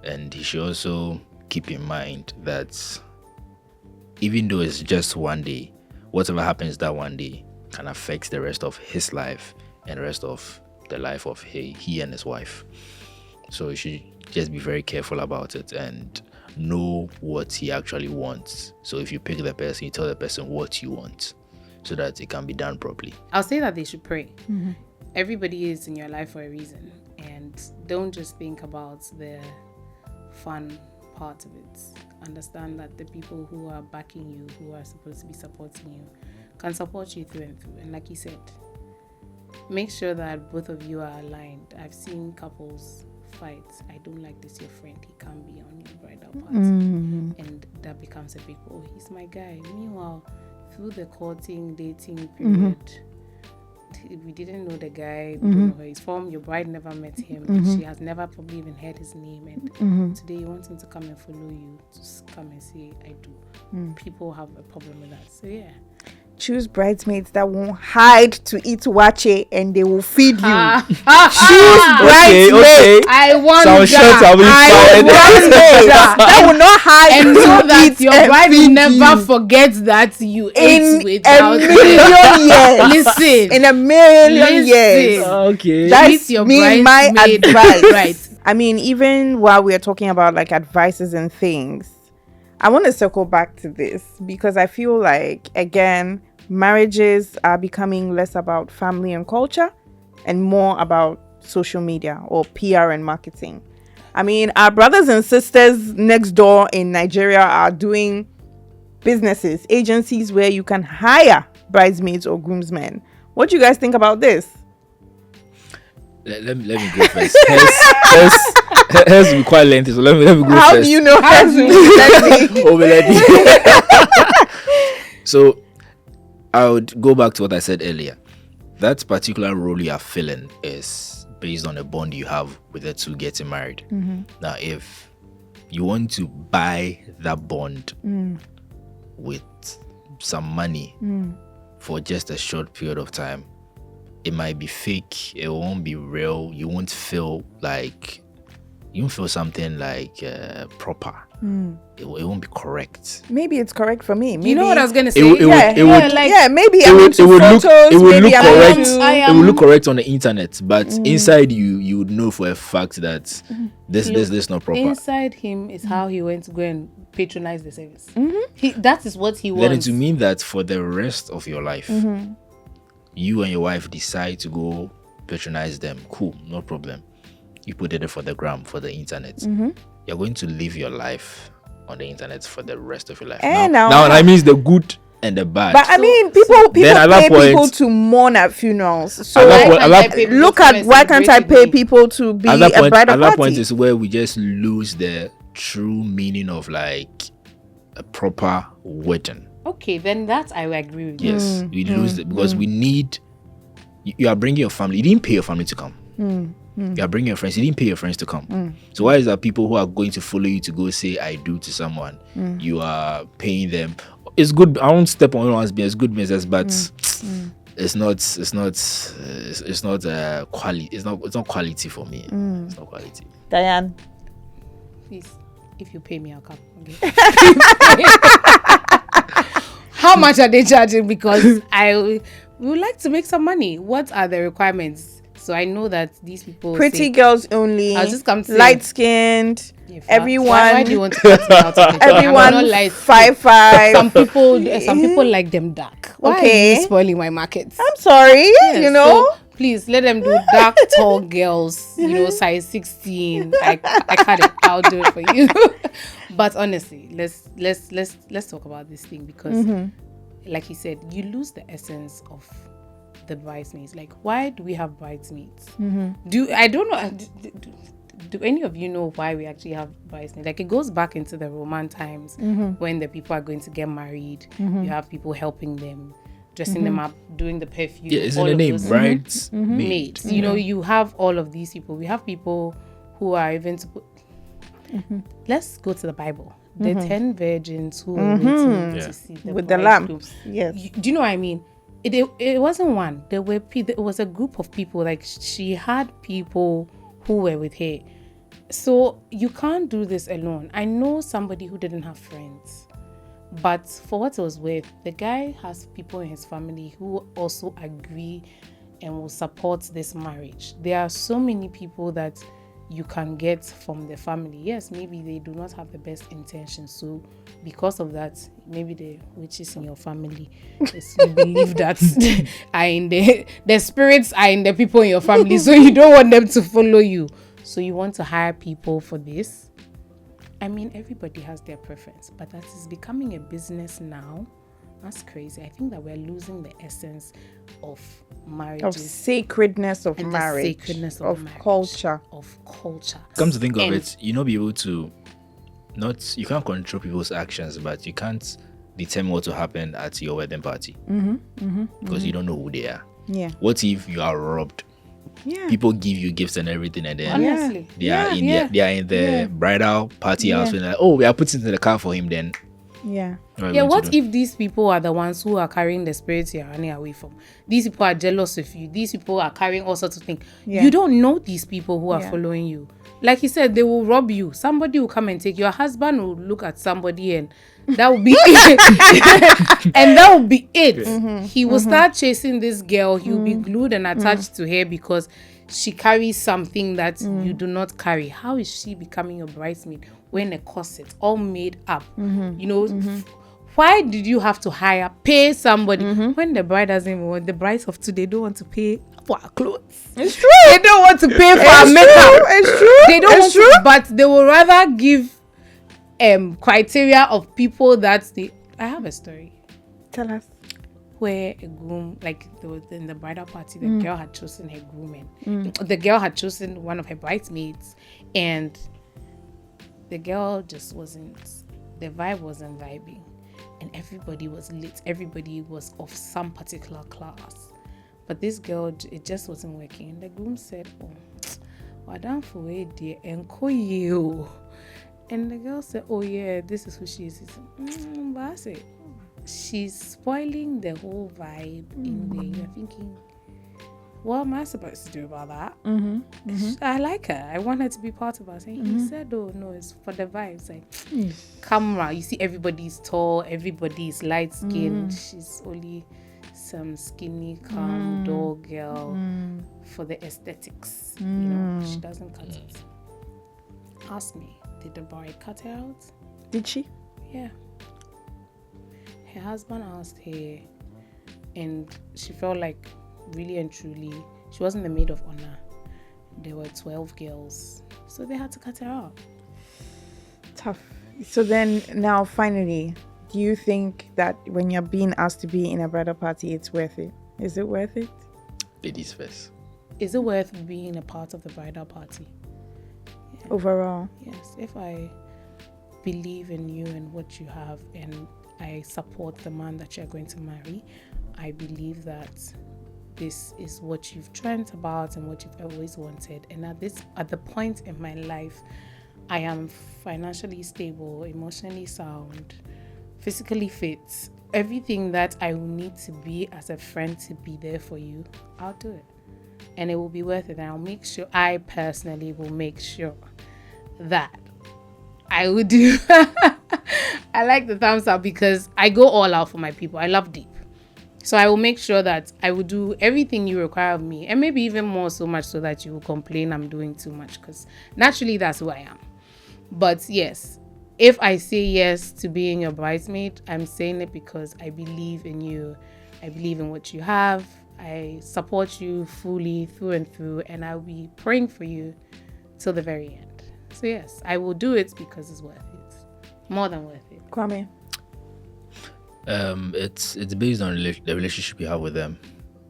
And he should also keep in mind that even though it's just one day, whatever happens that one day can affect the rest of his life and the rest of the life of he and his wife. So you should just be very careful about it and know what he actually wants. So if you pick the person, you tell the person what you want, so that it can be done properly. I'll say that they should pray. Everybody is in your life for a reason, and don't just think about the fun part of it. Understand that the people who are backing you, who are supposed to be supporting you, can support you through and through. And like you said, make sure that both of you are aligned. I've seen couples fight. I don't like this, your friend, he can't be on your bridal party. And that becomes a big, oh, he's my guy. Meanwhile, through the courting, dating period, we didn't know the guy, we don't know where he's from, your bride never met him, she has never probably even heard his name, and today you want him to come and follow you, just come and say I do. People have a problem with that. So yeah, choose bridesmaids that won't hide to eat wache and they will feed you. Choose bridesmaids. Okay. I want Sound short, I'll be fired. That will not hide and to know that eat your and bride will feed never you. forget that you In ate without a million years. Listen. In a million years. Listen. Okay. That's Treat your my bridesmaid advice. right. I mean, even while we're talking about like advices and things, I want to circle back to this because I feel like, again, marriages are becoming less about family and culture and more about social media or PR and marketing. I mean, our brothers and sisters next door in Nigeria are doing businesses, agencies where you can hire bridesmaids or groomsmen. What do you guys think about this? Let me go first. Hers will be quite lengthy, so let me go How first. do you know how to So I would go back to what I said earlier. That particular role you are filling is based on a bond you have with the two getting married. Now, if you want to buy that bond with some money for just a short period of time, it might be fake, it won't be real, you won't feel something like proper. It won't be correct. Maybe it's correct for me. Maybe, You know what I was gonna say? maybe It I'm would into photos. look Maybe I'm correct. into... It will look correct on the internet, but inside you would know for a fact that this not proper. Inside him is how he went to go and patronize the service. That is what he Then it wants. will mean that for the rest of your life, you and your wife decide to go patronize them. Cool, no problem. You put it for the gram, for the internet. You're going to live your life on the internet for the rest of your life. Now that means the good and the bad. But I mean, people pay people to mourn at funerals. So look at why can't I pay people to be a bridal party? At that point is where we just lose the true meaning of like a proper wedding. Okay, then that I will agree with you. Yes, we lose it because we need. You are bringing your family. You didn't pay your family to come. You are bringing your friends. You didn't pay your friends to come. So why is that people who are going to follow you to go say I do to someone? You are paying them. It's good. I won't step on anyone's business. It's good business, but it's not quality. It's not quality for me. It's not quality. Diane, Please, if you pay me, I'll come. Okay? How much are they charging? Because we would like to make some money. What are the requirements? So I know that these people pretty girls only. I'll just come to light skinned. Everyone. Why do you want to cut me out of it? Everyone. I'm not light. 5'5". Some people like them dark. Why are you spoiling my market? I'm sorry. Yes, you know. So please let them do dark, tall girls. You know, size 16. I cut it. I'll do it for you. But honestly, let's talk about this thing because, like you said, you lose the essence of the bridesmaids. Like, why do we have bridesmaids? I don't know. Do any of you know why we actually have bridesmaids? Like, it goes back into the Roman times when the people are going to get married. You have people helping them, dressing them up, doing the perfume. Yeah, it's in the name, bridesmaids. You know, you have all of these people. We have people who are even to put. Let's go to the Bible. The 10 virgins who were waiting to see the with the lamp. Yes. Do you know what I mean? It wasn't one. There was a group of people. Like, she had people who were with her. So you can't do this alone. I know somebody who didn't have friends, but for what it was worth, the guy has people in his family who also agree and will support this marriage. There are so many people that you can get from the family. Yes, maybe they do not have the best intentions. So because of that, maybe the witches in your family, you believe that are in the spirits are in the people in your family. So you don't want them to follow you. So you want to hire people for this. I mean, everybody has their preference, but that is becoming a business now. That's crazy. I think that we're losing the essence of marriage, of sacredness of marriage, sacredness of marriage, culture. Come to think of it, you not be able to, you can't control people's actions, but you can't determine what will happen at your wedding party because you don't know who they are. Yeah. What if you are robbed? Yeah. People give you gifts and everything, and then honestly, they are in the bridal party house and like, oh, we are putting it in the car for him. Then Yeah. What are you Yeah, going to what do? if these people are the ones who are carrying the spirits you're running away from? These people are jealous of you. These people are carrying all sorts of things. Yeah. You don't know these people who are Yeah. following you. Like you said, they will rob you. Somebody will come and take your husband will look at somebody and that will be it. And that will be it. He will start chasing this girl. He'll be glued and attached to her because she carries something that you do not carry. How is she becoming your bridesmaid when a corset all made up? You know, why did you have to pay somebody when the bride doesn't even want? The brides of today don't want to pay for our clothes. It's true. They don't want to pay for our makeup. It's true. They don't It's want true. to, but they will rather give criteria of people that they. I have a story Tell us. where a groom, like there was in the bridal party, the girl had chosen her groom and the girl had chosen one of her bridesmaids, and the girl just wasn't. The vibe wasn't vibing, and everybody was lit. Everybody was of some particular class, but this girl, it just wasn't working. And the groom said, "Oh, Madam for dear, enko you." And the girl said, "Oh yeah, this is who she is." He said, but I said, she's spoiling the whole vibe in there. You're thinking, what am I supposed to do about that? I like her. I want her to be part of us. And he said, "Oh no, it's for the vibes. Like, camera. You see, everybody's tall, everybody's light skinned. She's only some skinny, calm, dull girl for the aesthetics. You know, she doesn't cut it." Ask me, did the bride cut her out? Did she? Yeah. Her husband asked her, and she felt like really and truly she wasn't the maid of honor. There were 12 girls, so they had to cut her out. Tough. So then, now finally, do you think that when you're being asked to be in a bridal party, it's worth it? Is it worth it? Ladies first. Is it worth being a part of the bridal party? Overall. Yes, if I believe in you and what you have, and I support the man that you're going to marry, I believe that this is what you've dreamt about and what you've always wanted. And at the point in my life, I am financially stable, emotionally sound, physically fit. Everything that I will need to be as a friend to be there for you, I'll do it. And it will be worth it. And I'll make sure, I personally will make sure that I will do. I like the thumbs up because I go all out for my people. I love deep. So I will make sure that I will do everything you require of me, and maybe even more, so much so that you will complain I'm doing too much, because naturally that's who I am. But yes, if I say yes to being your bridesmaid, I'm saying it because I believe in you. I believe in what you have. I support you fully through and through, and I'll be praying for you till the very end. So yes, I will do it because it's worth it. More than worth it. Kwame. It's based on the relationship you have with them.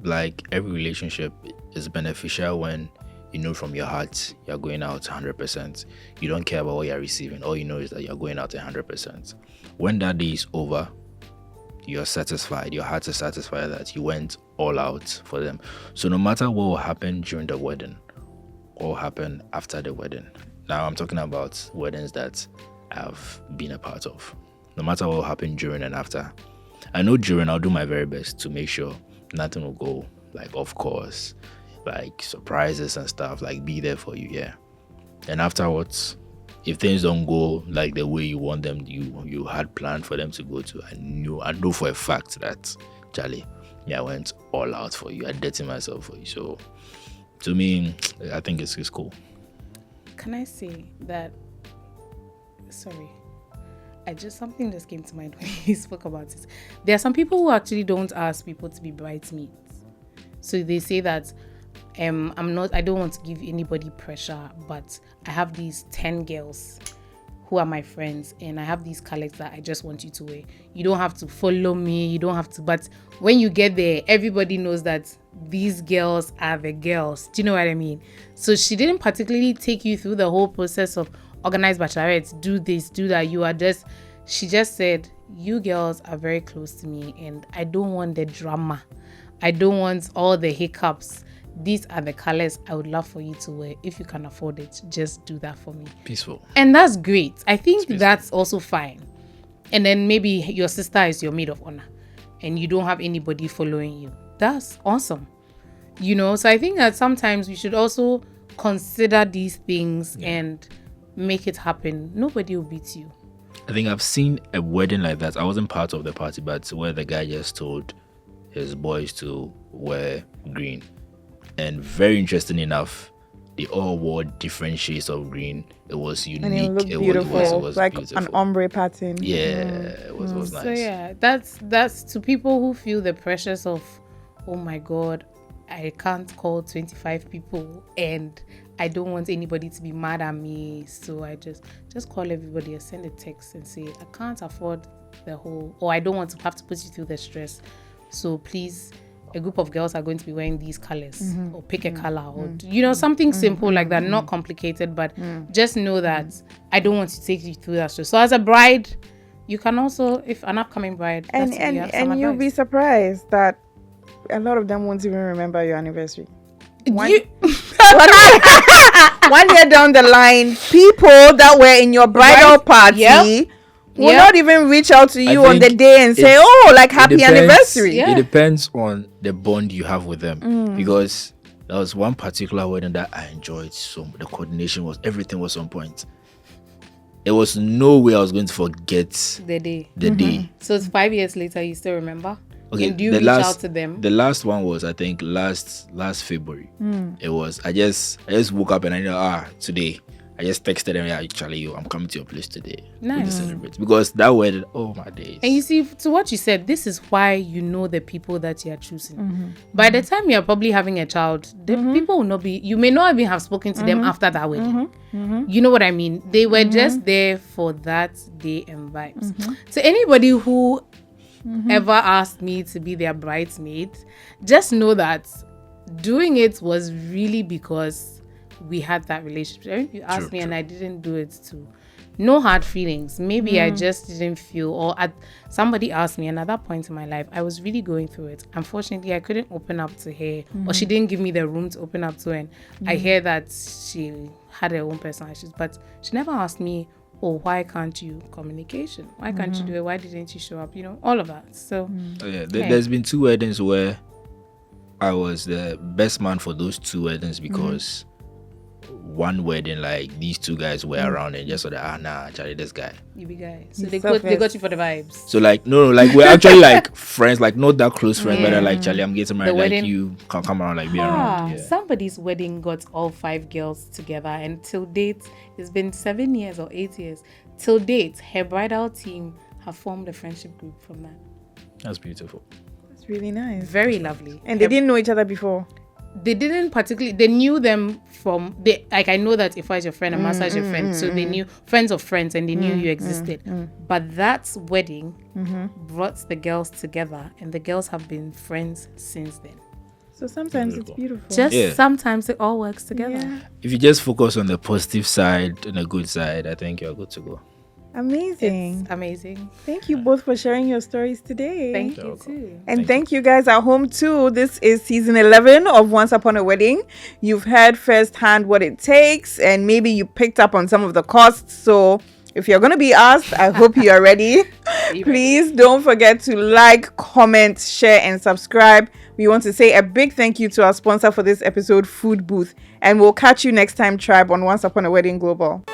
Like, every relationship is beneficial when you know from your heart you're going out 100%. You don't care about what you're receiving. All you know is that you're going out 100%. When that day is over, you're satisfied. Your heart is satisfied that you went all out for them. So no matter what will happen during the wedding, what will happen after the wedding. Now I'm talking about weddings that I've been a part of. No matter what will happen during and after, I know during I'll do my very best to make sure nothing will go like off course, like surprises and stuff, like be there for you, yeah. And afterwards, if things don't go like the way you want them, you had planned for them to go to, I know for a fact that, Charlie, I went all out for you. I dirty myself for you. So to me, I think it's cool. Can I say that? Sorry, something just came to mind when you spoke about it. There are some people who actually don't ask people to be bridesmaids. So they say that I don't want to give anybody pressure, but I have these 10 girls who are my friends, and I have these colors that I just want you to wear. You don't have to follow me, you don't have to, but when you get there, everybody knows that these girls are the girls. Do you know what I mean? So she didn't particularly take you through the whole process of organized bachelorettes, do this, do that. She just said, you girls are very close to me, and I don't want the drama. I don't want all the hiccups. These are the colors I would love for you to wear. If you can afford it, just do that for me. Peaceful. And that's great. I think that's also fine. and then maybe your sister is your maid of honor and you don't have anybody following you. That's awesome. So I think that sometimes we should also consider these things and make it happen. Nobody will beat you. I think I've seen a wedding like that. I wasn't part of the party, but where the guy just told his boys to wear green. And very interesting enough, they all wore different shades of green. It was unique. And it looked beautiful, it was like beautiful. an ombre pattern. Yeah, it was nice. So yeah, that's to people who feel the pressures of, oh my God, I can't call 25 people and I don't want anybody to be mad at me. So I just call everybody or send a text and say, I can't afford the whole, or I don't want to have to put you through the stress. So please, a group of girls are going to be wearing these colors, or pick a color, or something simple like that, not complicated, but just know that I don't want to take you through that stress. So as a bride, you can also, if an upcoming bride, and you'll be surprised that a lot of them won't even remember your anniversary. One year down the line, people that were in your bridal party will not even reach out to you on the day and say, oh, like happy anniversary. It depends on the bond you have with them. Because there was one particular wedding that I enjoyed so much. The coordination everything was on point. There was no way I was going to forget the day. So it's 5 years later, you still remember? Okay, and do you reach out to them? The last one was, I think, last February. It was, I just woke up and I know, today. I just texted them, actually, I'm coming to your place today. Nice. To celebrate. Because that wedding, oh my days. And you see, to what you said, this is why you know the people that you're choosing. By the time you're probably having a child, the people will not be, you may not even have spoken to them after that wedding. You know what I mean? They were just there for that day and vibes. So anybody who ever asked me to be their bridesmaid, just know that doing it was really because we had that relationship. You asked me and I didn't do it too. No hard feelings. Maybe I just didn't feel, or somebody asked me, and at that point in my life, I was really going through it. Unfortunately, I couldn't open up to her, or she didn't give me the room to open up to her. And I hear that she had her own personal issues, but she never asked me, oh, why can't you communication? Why can't you do it? Why didn't you show up? All of that. So there's been 2 weddings where I was the best man for those 2 weddings because one wedding, like these 2 guys were around and just sort of, Charlie, this guy. You be guy. So they got you for the vibes. So like, no, like we're actually like friends, like not that close friends, but like, Charlie, I'm getting married, like you can come around, like be around. Yeah. Somebody's wedding got all 5 girls together, and till date, it's been 7 years or 8 years. Till date, her bridal team have formed a friendship group from that. That's beautiful. That's really nice. Very lovely. And they didn't know each other before? They didn't particularly, they knew them from, like I know that Ifa is your friend and Masa is your friend, so they knew friends of friends and they knew you existed. But that wedding brought the girls together, and the girls have been friends since then. So sometimes it's beautiful. Sometimes it all works together. Yeah. If you just focus on the positive side and the good side, I think you're good to go. Amazing. It's amazing. Thank you both for sharing your stories today. Thank you too. And thank you guys at home too. This is season 11 of Once Upon a Wedding. You've heard firsthand what it takes, and maybe you picked up on some of the costs. So if you're going to be asked, I hope you are ready. Please don't forget to like, comment, share, and subscribe. We want to say a big thank you to our sponsor for this episode, Food Booth. And we'll catch you next time, Tribe, on Once Upon a Wedding Global.